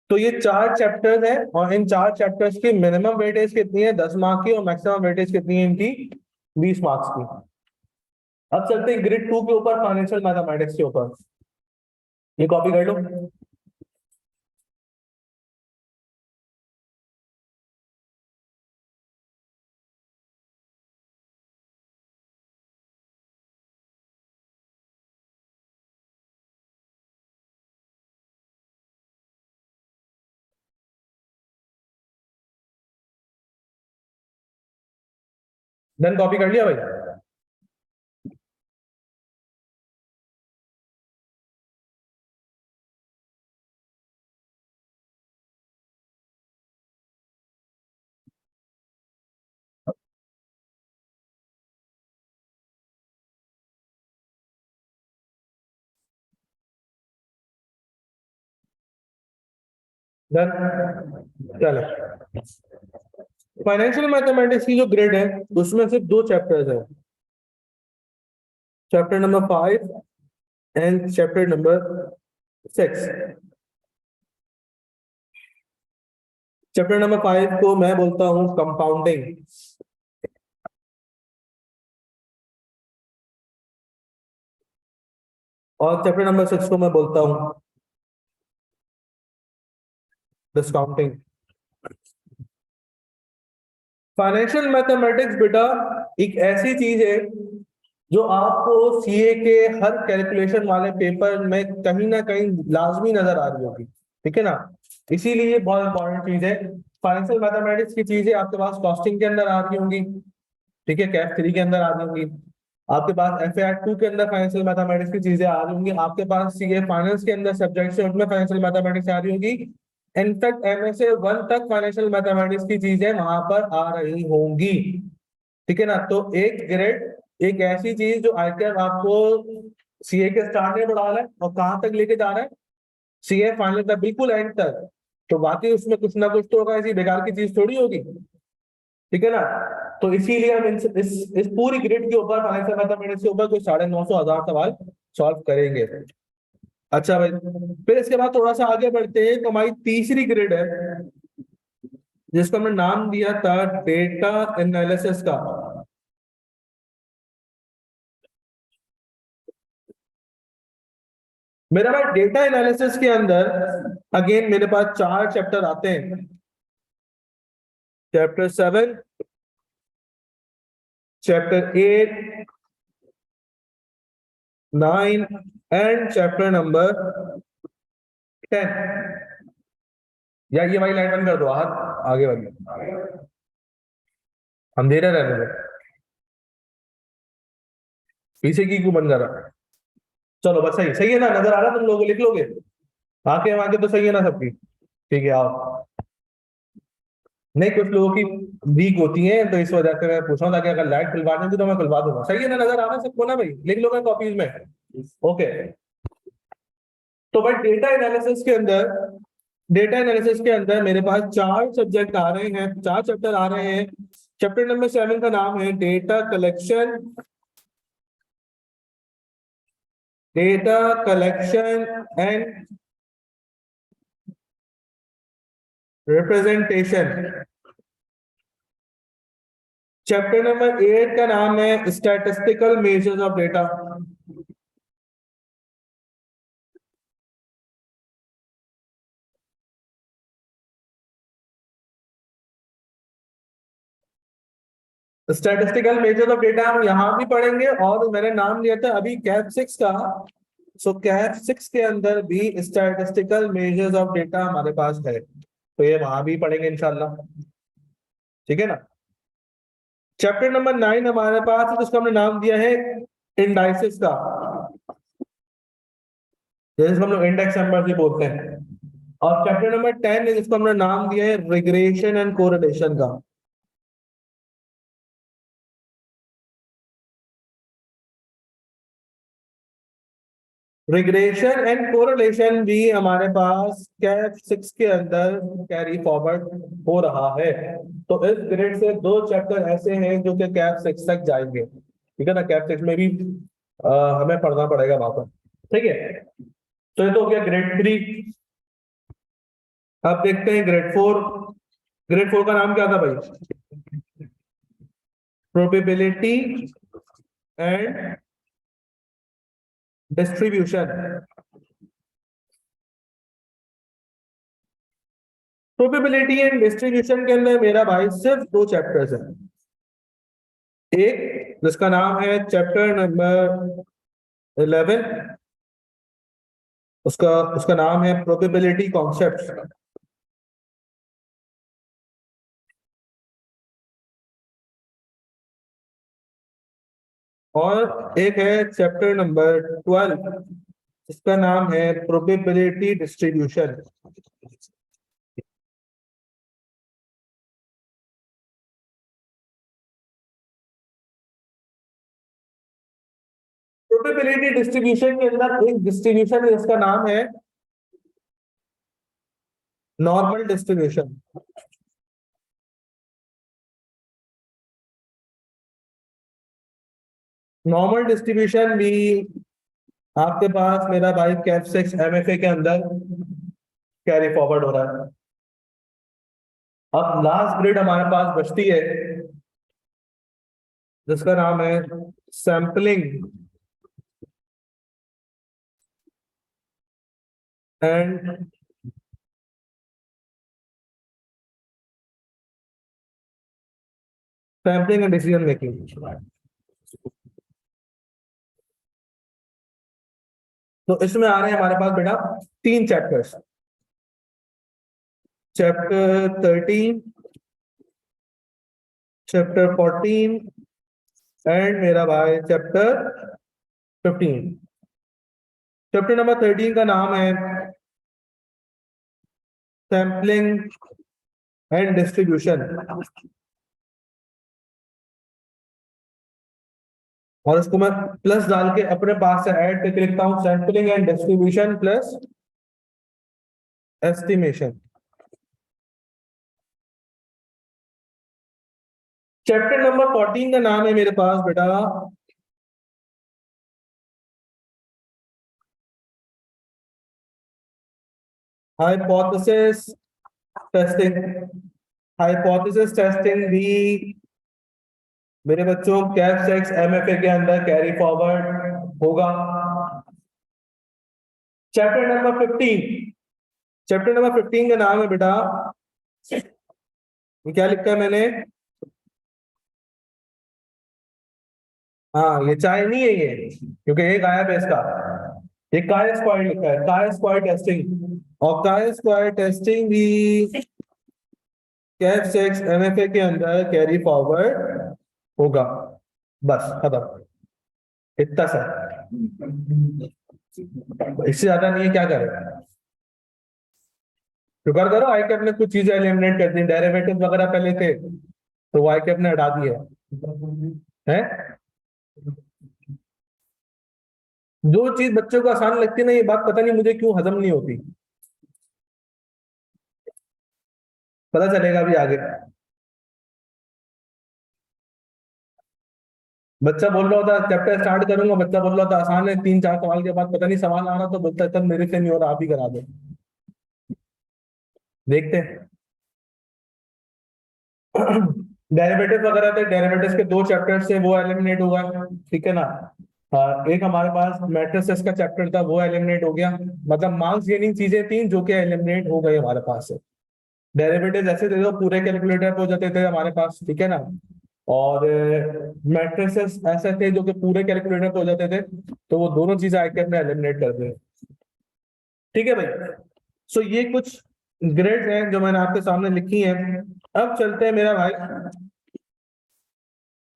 तो ये चार चैप्टर्स हैं और इन चार चैप्टर्स की मिनिमम वेटेज कितनी है 10 मार्क की और मैक्सिमम वेटेज कितनी है इनकी 20 मार्क्स की। अब चलते हैं ग्रेड 2 के ऊपर फाइनेंशियल मैथमेटिक्स के ऊपर। ये कॉपी कर लो। डन, कॉपी कर लिया भाई। डन, चलो। फाइनेंशियल मैथमेटिक्स की जो ग्रेड है उसमें सिर्फ दो चैप्टर्स है, chapter number 5 and chapter number 6। Chapter number 5 को मैं बोलता हूं कंपाउंडिंग और चैप्टर नंबर 6 को मैं बोलता हूं डिस्काउंटिंग। फाइनेंशियल मैथमेटिक्स बेटा एक ऐसी चीज है जो आपको सीए के हर कैलकुलेशन वाले पेपर में कहीं ना कहीं लाजमी नजर आ रही होगी। ठीक है ना, इसीलिए बहुत इंपॉर्टेंट चीज है। फाइनेंशियल मैथमेटिक्स की चीजें आपके पास कॉस्टिंग के अंदर आ रही होंगी, ठीक है, कैफ 3 के अंदर आ रही होंगी, आपके पास एफए 2 के अंदर फाइनेंशियल मैथमेटिक्स की चीजें आ रही होंगी, आपके पास सीए फाइनेंस के अंदर सब्जेक्ट्स है उसमें फाइनेंशियल मैथमेटिक्स आ रही होगी। इनफैक्ट एमएसए 1 तक फाइनेंशियल मैथमेटिक्स की चीजें वहां पर आ रही होंगी। ठीक है ना, तो एक ग्रेड एक ऐसी चीज जो आईटीआर आपको सीए के स्टार्ट में बढ़ा रहा है और कहां तक लेके जा रहा है, सीए फाइनल तक, बिल्कुल एंड तक। तो बाकी उसमें कुछ ना कुछ तो होगा, ऐसी बेकार की चीज थोड़ी होगी। ठीक है ना, तो इसीलिए हम इस पूरी ग्रिड के ऊपर फाइनेंशियल मैथमेटिक्स के ऊपर कुछ 950,000 सवाल सॉल्व करेंगे। अच्छा भाई, फिर इसके बाद थोड़ा सा आगे बढ़ते हैं तो हमारी तीसरी ग्रिड है जिसको हमने नाम दिया था डेटा एनालिसिस का। मेरा भाई डेटा एनालिसिस के अंदर अगेन मेरे पास चार चैप्टर आते हैं, chapter 7, chapter 8, 9 and chapter number 10। या ये वाली लाइन बंद कर दो, हाथ आगे वाली अंधेरा रहने दो, पीछे की क्यों बंद कर रहा। चलो बस सही सही है ना, नजर आ रहा तुम लोग लिख लोगे, आके आगे तो सही है ना सबकी। ठीक है आओ। नहीं कुछ लोगों की वीक होती है तो इस वजह से मैं पूछ रहा हूँ, ताकि अगर लाइट खुलवाने की तो मैं खुलवा दूंगा। सही है ना, नजर आ रहा है सबको ना भाई, लिख लोगे कॉपीज में। ओके, तो भाई डेटा एनालिसिस के अंदर मेरे पास चार सब्जेक्ट आ रहे हैं, चार चैप्टर आ रहे हैं। चैप्टर नंबर 7 का नाम है data collection and representation. Chapter number 8 का नाम है statistical measures of data. Statistical measures of data हम यहां भी पढ़ेंगे, और मैंने नाम लिया था अभी कैप 6 का। सो कैप 6 के अंदर भी स्टैटिस्टिकल मेजर्स ऑफ डेटा हमारे पास है, तो ये वहां भी पढ़ेंगे इंशाल्लाह। ठीक है ना। चैप्टर नंबर 9 हमारे पास है, जिसका हमने नाम दिया है इंडाइसिस का, जैसे हम लोग इंडेक्स नंबर भी बोलते हैं। और चैप्टर नंबर 10 है, जिसको हमने नाम दिया है रिग्रेशन एंड कोरिलेशन का। रिग्रेशन एंड कोरिलेशन भी हमारे पास कैप 6 के अंदर कैरी फॉरवर्ड हो रहा है। तो इस ग्रेड से 2 चैप्टर ऐसे हैं जो कि कैप 6 तक जाएंगे। ठीक है ना। कैप 6 में भी हमें पढ़ना पड़ेगा वहां पर। ठीक है। तो ये तो हो गया ग्रेड 3। अब देखते हैं ग्रेड 4। ग्रेड 4 का नाम क्या था भाई? Probability and distribution. Probability and distribution के अंदर मेरा भाई सिर्फ 2 चैप्टर्स हैं। एक जिसका नाम है चैप्टर नंबर 11, उसका उसका नाम है प्रोबेबिलिटी कॉन्सेप्ट्स। और एक है चैप्टर नंबर 12, इसका नाम है प्रोबेबिलिटी डिस्ट्रीब्यूशन। प्रोबेबिलिटी डिस्ट्रीब्यूशन के अंदर एक डिस्ट्रीब्यूशन है जिसका नाम है नॉर्मल डिस्ट्रीब्यूशन। नॉर्मल डिस्ट्रीब्यूशन भी आपके पास मेरा भाई कैप 6 एमएफए के अंदर कैरी फॉरवर्ड हो रहा है। अब लास्ट ग्रेड हमारे पास बचती है, जिसका नाम है sampling and sampling and decision making. तो इसमें आ रहे हैं हमारे पास बेटा 3 चैप्टर्स। चैप्टर 13, चैप्टर 14 एंड मेरा भाई चैप्टर 15। चैप्टर नंबर 13 का नाम है सैंपलिंग एंड डिस्ट्रीब्यूशन, और इसको मैं प्लस डाल के अपने पास से ऐड करके लिखता हूं sampling and distribution plus estimation. Chapter number 14 का नाम है मेरे पास बेटा हाइपोथेसिस टेस्टिंग। हाइपोथेसिस टेस्टिंग भी मेरे बच्चों कैप 6 एमएफए के अंदर कैरी फॉरवर्ड होगा। Chapter number 15। चैप्टर नंबर 15 का नाम है बेटा, ये क्या लिखा है मैंने? हाँ, ये चाय नहीं है ये, क्योंकि एक गायब है इसका। ये काय स्क्वायर लिखा है, काय स्क्वायर टेस्टिंग। और काय स्क्वायर टेस्टिंग भी कैप 6 एमएफए के अंदर कैरी फॉरवर्ड होगा। बस खत्म, इतना सा। इससे ज्यादा नहीं है, क्या करें। शुक्र करो आई कैप ने कुछ चीजें एलिमिनेट कर दी, डेरिवेटिव वगैरह पहले थे तो वाई कैप ने हटा दिए हैं। जो चीज बच्चों को आसान लगती है ना, ये बात पता नहीं मुझे क्यों हजम नहीं होती। पता चलेगा अभी आगे। बच्चा बोल रहा होता चैप्टर स्टार्ट करूंगा, बच्चा बोल रहा था आसान है, 3-4 सवाल के बाद पता नहीं सवाल आ रहा, तो बोलता है तब मेरे से नहीं हो रहा, आप ही करा दो। देखते हैं। डेरिवेटिव वगैरह थे, डेरिवेटिव्स के 2 चैप्टर से वो एलिमिनेट हुआ, ठीक है ना। एक हमारे पास मैट्रिसेस का चैप्टर था, वो एलिमिनेट हो गया। मतलब मार्क्स गेनिंग चीजें थी जो कि एलिमिनेट हो गई हमारे पास से। डेरिवेटिव ऐसे थे जो पूरे कैलकुलेटर पे हो जाते थे हमारे पास, ठीक है ना। और मैट्रिसेस ऐसे थे जो कि पूरे कैलकुलेटर पे हो जाते थे, तो वो दोनों चीजें आईकैप में एलिमिनेट कर दिए। ठीक है भाई। सो ये कुछ ग्रेड्स हैं जो मैंने आपके सामने लिखी हैं। अब चलते हैं मेरा भाई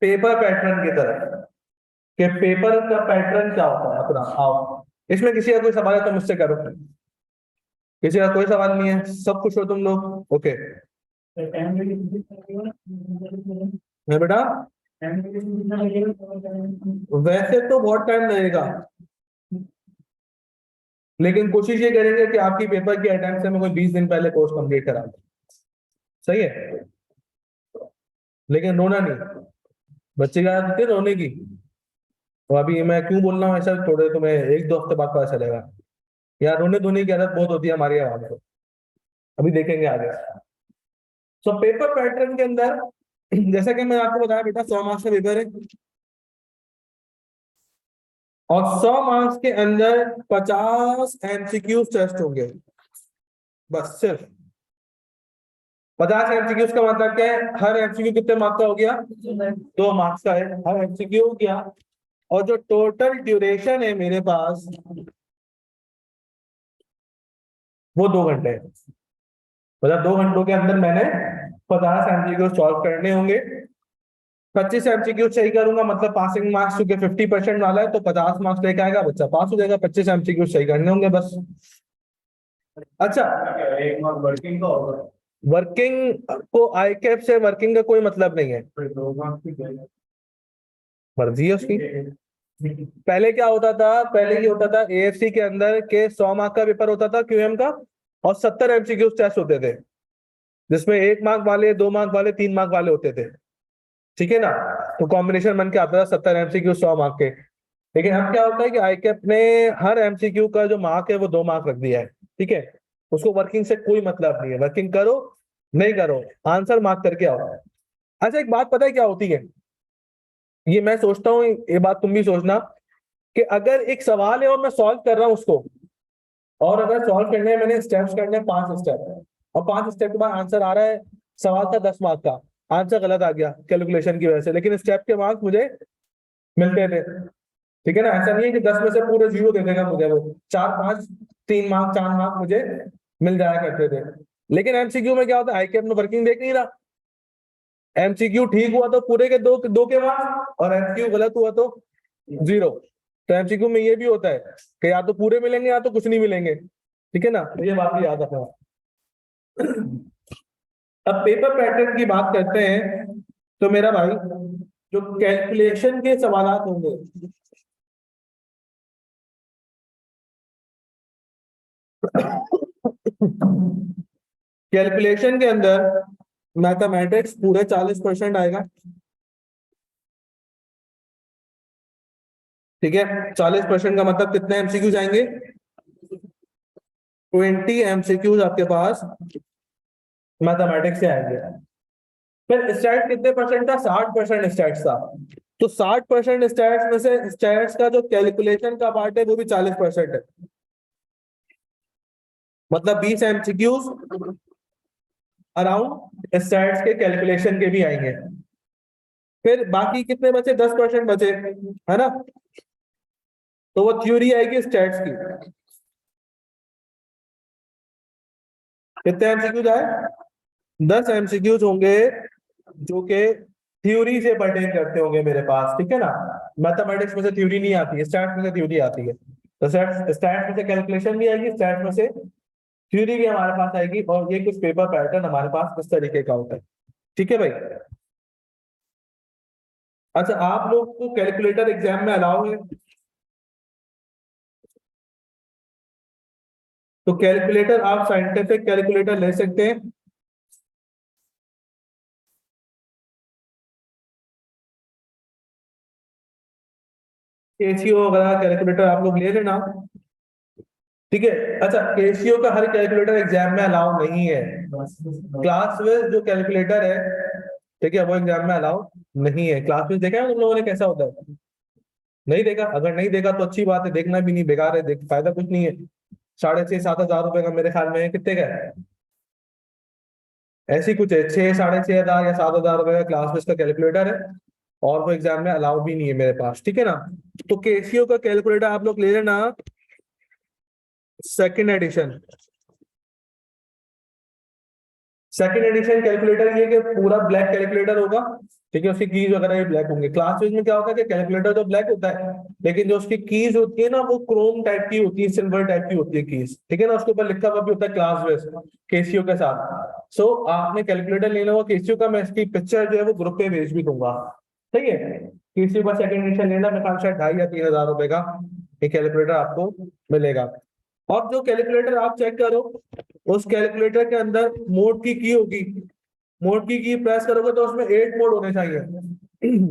पेपर पैटर्न की तरफ, कि पेपर का पैटर्न क्या होता है अपना। आओ, इसमें किसी का कोई सवाल है तो मुझसे करो। किसी का कोई सवाल नहीं है, सब खुश हो तुम लोग, ओके। टाइम है बेटा, वैसे तो बहुत टाइम लगेगा, लेकिन कोशिश ये करेंगे कि आपकी पेपर की अटेम्प्ट से मैं कोई 20 दिन पहले कोर्स कंप्लीट करा दूं। सही है, लेकिन रोना नहीं। बच्चे की आदत है रोने की। तो अभी मैं क्यों बोल रहा हूँ ऐसा, थोड़े तुम्हें 1-2 हफ्ते बाद पता चलेगा। यार रोने धोने की आदत बहुत होती है हमारी आवाम को, अभी देखेंगे आगे। सो पेपर पैटर्न के अंदर जैसा कि मैं आपको बताया बेटा, 100 मार्क्स का पेपर है, और 100 मार्क्स के अंदर 50 एमसीक्यू टेस्ट होंगे, बस सिर्फ 50 एमसीक्यू का मतलब क्या है, हर एमसीक्यू कितने मार्क्स का हो गया, 2 मार्क्स का है हर एमसीक्यू क्या। और जो टोटल ड्यूरेशन है मेरे पास वो 2 घंटे है। मतलब 2 घंटों के अंदर मैंने 50 एमसीक्यू सॉल्व करने होंगे। 25 एमसीक्यू सही करूंगा, मतलब पासिंग मार्क्स चूंकि 50% वाला है, तो 50 मार्क्स लेके आएगा बच्चा, पास हो जाएगा। 25 एमसीक्यू सही करने होंगे बस। अच्छा, एक मार्क वर्किंग का होगा, वर्किंग को आई कैप से वर्किंग का कोई मतलब नहीं है, फिर 2 मार्क की जाएगा। मर्जी है उसकी। पहले क्या होता था, पहले ये होता था एएफसी के अंदर के 100 मार्क का पेपर होता था क्यूएम का, और 70 एमसीक्यू टेस्ट होते थे, जिसमें 1 मार्क वाले, 2 मार्क वाले, 3 मार्क वाले होते थे, ठीक है ना। तो कॉम्बिनेशन बन के आता था 70 एमसीक्यू 100 मार्क के। लेकिन अब क्या होता है कि आईकैप ने हर एमसीक्यू का जो मार्क है वो 2 मार्क रख दिया है, ठीक है। उसको वर्किंग से कोई मतलब नहीं है, वर्किंग करो नहीं करो, आंसर मार्क करके आओ। अच्छा, एक बात पता है क्या होती है, ये मैं सोचता हूँ, ये बात तुम भी सोचना, कि अगर एक सवाल है और मैं सॉल्व कर रहा हूं उसको, और अगर सॉल्व करने में मैंने स्टेप्स करने 5 स्टेप, और 5 स्टेप के बाद आंसर आ रहा है, सवाल था 10 मार्क का, आंसर गलत आ गया कैलकुलेशन की वजह से, लेकिन स्टेप के मार्क्स मुझे मिलते थे, ठीक है ना। ऐसा नहीं है कि 10 में से पूरे 0 दे देगा मुझे, वो 4-5, 3 मार्क 4 मार्क मुझे मिल जाया करते थे। लेकिन एमसीक्यू में क्या होता है, आई कैप में वर्किंग देख नहीं रहा, एमसीक्यू ठीक हुआ तो पूरे के दो दो के मार्क्स, और एमसीक्यू गलत हुआ तो 0। तो एमसीक्यू में ये भी होता है कि या तो पूरे मिलेंगे या तो कुछ नहीं मिलेंगे, ठीक है ना। तो ये बात भी याद रखना। अब पेपर पैटर्न की बात करते हैं, तो मेरा भाई जो कैलकुलेशन के सवाल होंगे, कैलकुलेशन के अंदर मैथमेटिक्स पूरे 40% आएगा, ठीक है। 40% का मतलब कितने एमसीक्यू जाएंगे, 20 एमसीक्यूज आपके पास मैथमेटिक्स से आएंगे। फिर स्टैट्स कितने परसेंट था, 60% स्टैट्स था। तो 60% स्टैट्स में से स्टैट्स का जो कैलकुलेशन का पार्ट है वो भी 40% है, मतलब 20 एमसीक्यूज अराउंड स्टैट्स के कैलकुलेशन के भी आएंगे। फिर बाकी कितने बचे, 10% बचे, है ना। तो वो थ्योरी आएगी स्टैट्स की। कितने एमसीक्यूज आए, 10 एमसीक्यूज होंगे जो कि थ्योरी से पर्टेन करते होंगे मेरे पास, ठीक है ना। मैथमेटिक्स में से थ्योरी नहीं आती है, स्टैट्स में से थ्योरी आती है। तो स्टैट्स में से कैलकुलेशन भी आएगी, स्टैट्स में से थ्योरी भी हमारे पास आएगी, और ये कुछ पेपर पैटर्न हमारे पास इस तरीके का होता है, ठीक है भाई। अच्छा, आप लोग को कैलकुलेटर एग्जाम में अलाउ है, तो कैलकुलेटर आप साइंटिफिक कैलकुलेटर ले सकते हैं। केसीओ वगैरह कैलकुलेटर आप लोग ले लेना, ठीक है। अच्छा, केसीओ का हर कैलकुलेटर एग्जाम में अलाउ नहीं है। क्लास में जो कैलकुलेटर है, ठीक है, वो एग्जाम में अलाउ नहीं है। क्लास में देखा है तुम लोगों ने कैसा होता है? नहीं देखा? अगर नहीं देखा तो अच्छी बात है, देखना भी नहीं, बेकार है, फायदा कुछ नहीं है। 6,500-7,000 रुपए का मेरे ख्याल में है, कितने का है? ऐसी कुछ है, 6,000-6,500 या 7,000 रुपए का क्लास में इसका कैलकुलेटर है, और वो एग्जाम में अलाउ भी नहीं है मेरे पास, ठीक है ना। तो केसीओ का कैलकुलेटर आप लोग ले लेना, second edition. Second edition calculator ये कि पूरा ब्लैक कैलकुलेटर होगा, ठीक है, उसकी कीज वगैरह भी ब्लैक होंगे। क्लास में क्या होता है कि कैलकुलेटर तो ब्लैक होता है, लेकिन जो उसकी कीज होती है ना, वो क्रोम टाइप की होती है, सिल्वर टाइप की होती है कीज, ठीक है ना। उसके ऊपर लिखा हुआ भी होता है क्लास बेस केसीओ के साथ। सो आपने कैलकुलेटर लेना हुआ केसीओ का, मैं इसकी पिक्चर जो है वो ग्रुप पे भेज भी दूंगा, ठीक है। केसीओ का सेकंड एडिशन लेना, मैं ख्याल शायद 2,500 या 3,000 रुपए का ये कैलकुलेटर आपको मिलेगा। और जो कैलकुलेटर आप चेक करो, उस कैलकुलेटर के अंदर मोड की होगी। मोड की प्रेस करोगे तो उसमें 8 मोड होने चाहिए।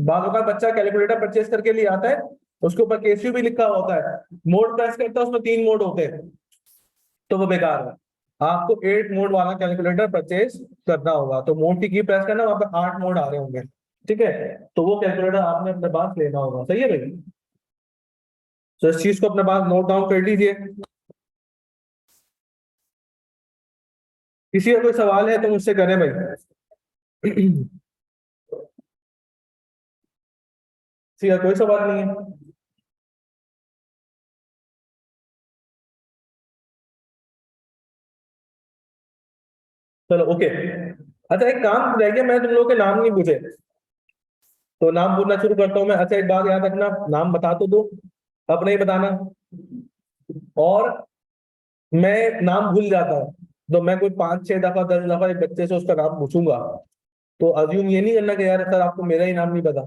बालों का बच्चा कैलकुलेटर परचेस करके लिए आता है, उसके ऊपर केसीयू भी लिखा हुआ होता है, मोड प्रेस करता है उसमें 3 मोड होते हैं, तो वो बेकार है। आपको 8 मोड वाला कैलकुलेटर परचेस करना होगा। तो मोड की प्रेस करना, वहां पर 8 मोड आ रहे होंगे, ठीक है। तो वो कैलकुलेटर आपने अपने पास लेना होगा, सही है भाई। तो इस चीज को अपने पास नोट डाउन कर लीजिए। किसी का कोई सवाल है तो मुझसे करें भाई। किसी का कोई सवाल नहीं है? चलो ओके। अच्छा, एक काम रह गया, मैं तुम लोगों के नाम नहीं पूछे, तो नाम पूछना शुरू करता हूँ मैं। अच्छा, एक बात याद रखना, नाम बता तो दो, अपना ही बताना। और मैं नाम भूल जाता हूँ, तो मैं कोई 5-6 दफा 10 दफा एक बच्चे से उसका नाम पूछूंगा, तो अज्यूम ये नहीं करना कि यार सर आपको मेरा ही नाम नहीं पता,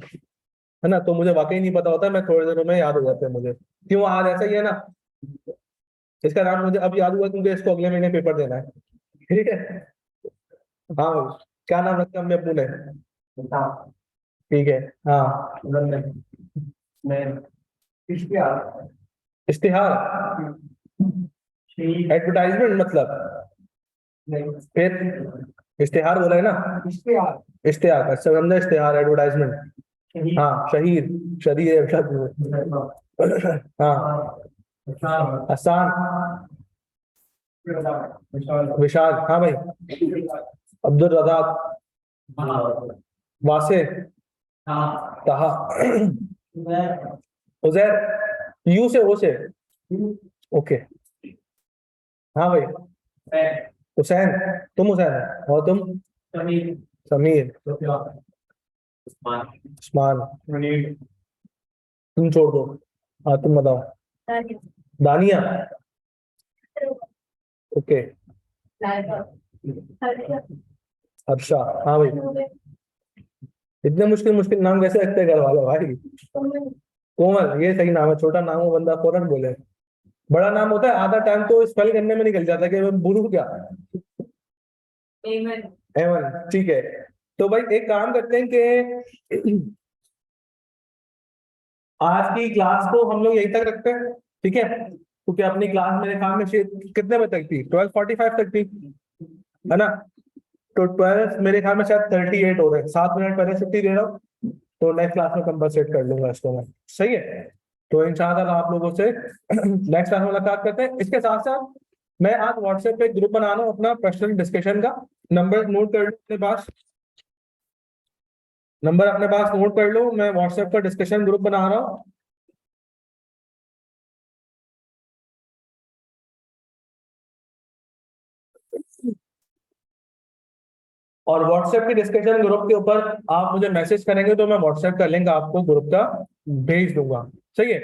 है ना। तो मुझे वाकई नहीं पता होता, मैं थोड़ी देरों में याद हो जाते हैं मुझे। क्यों, आज ऐसा ही है ना। इसका नाम मुझे अब याद हुआ क्योंकि इसको अगले महीने पेपर देना है, ठीक है। हाँ भाई, क्या नाम रखा हमने अपने ने? ठीक है। हाँ, मैं इश्तिहार इश्तिहार, एडवर्टाइजमेंट मतलब, नहीं फिर इश्तिहार बोला है ना। इश्तिहार इश्तिहार, अच्छा समझा, इश्तिहार एडवर्टाइजमेंट। शहीद हाँ, शहीद, शरीर हाँ, हसान, विशाल, हाँ भाई, अब्दुल रजाक, वासे, ताहा, उजैर, यू से, ओ से, ओके। हाँ भाई, हुसैन, तुम हुसैन हो, और तुम? समीर, उस्मान, तुम छोड़ दो। हाँ, तुम बताओ। दानिया, ओके। हर्षा, हाँ भाई। इतने मुश्किल मुश्किल नाम कैसे रखते हैं घर वाले भाई। कोमल, ये सही नाम है, छोटा नाम हो बंदा फौरन बोले। बड़ा नाम होता है, आधा टाइम तो स्पेल करने में निकल जाता है कि मैं बोलूं क्या। एवन, ठीक है। तो भाई एक काम करते हैं कि आज की क्लास को हम लोग यहीं तक रखते हैं, ठीक है, क्योंकि अपनी क्लास मेरे ख्याल में कितने बजे तक थी? 12:45 तक थी, है ना। तो 12 मेरे ख्याल में शायद 38 हो रहे हैं, 7 मिनट पहले छुट्टी दे रहा हूँ, तो नेक्स्ट क्लास में कंपलसेट कर लूंगा इसको मैं, सही है। तो इंशाल्लाह आप लोगों से नेक्स्ट क्लास में मुलाकात करते हैं। इसके साथ साथ मैं आज व्हाट्सएप पे ग्रुप बना रहा हूँ अपना पर्सनल डिस्कशन का, नंबर नोट कर लो अपने पास, नंबर अपने पास नोट कर लो, मैं व्हाट्सएप पर डिस्कशन ग्रुप बना रहा हूँ। और व्हाट्सएप की डिस्कशन ग्रुप के ऊपर आप मुझे मैसेज करेंगे तो मैं व्हाट्सएप का लिंक आपको ग्रुप का भेज दूंगा, सही है।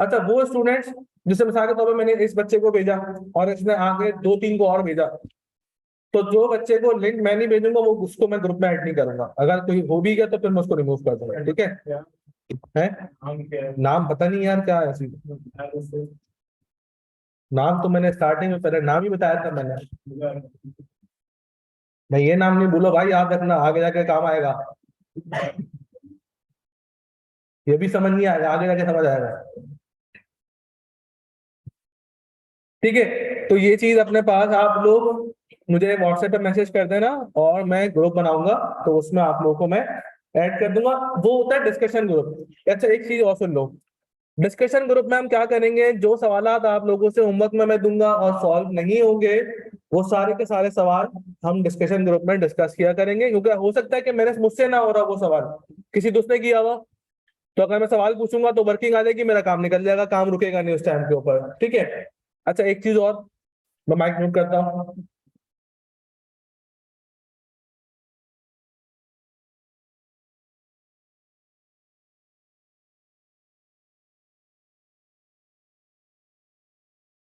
अच्छा, वो स्टूडेंट्स जिसे मिसाल के तौर पर मैंने इस बच्चे को भेजा और इसने आगे 2-3 को और भेजा, तो जो बच्चे को लिंक मैं नहीं भेजूंगा वो उसको मैं ग्रुप में ऐड नहीं करूंगा। अगर कोई हो भी गया तो फिर मैं उसको रिमूव कर दूंगा, ठीक है। नाम पता नहीं यार क्या है ऐसी। नाम तो मैंने स्टार्टिंग में पहले नाम ही बताया था मैंने। मैं ये नाम नहीं, बोलो भाई, याद रखना, आगे जाके काम आएगा। ये भी समझ नहीं आएगा, आगे जाके समझ आएगा। ठीक है, तो ये चीज अपने पास आप लोग मुझे व्हाट्सएप पे मैसेज कर देना, और मैं ग्रुप बनाऊंगा तो उसमें आप लोगों को मैं ऐड कर दूंगा। वो होता है डिस्कशन ग्रुप। अच्छा एक चीज और सुन लो, डिस्कशन ग्रुप में हम क्या करेंगे, जो सवालात आप लोगों से होमवर्क में मैं दूंगा और सॉल्व नहीं होंगे, वो सारे के सारे सवाल हम डिस्कशन ग्रुप में डिस्कस किया करेंगे, क्योंकि हो सकता है कि मेरे मुझसे ना हो रहा वो सवाल, किसी दूसरे किया हुआ, तो अगर मैं सवाल पूछूंगा तो वर्किंग आ जाएगी, मेरा काम निकल जाएगा, काम रुकेगा नहीं उस टाइम के ऊपर। ठीक है। अच्छा एक चीज और, मैं माइक म्यूट करता हूँ।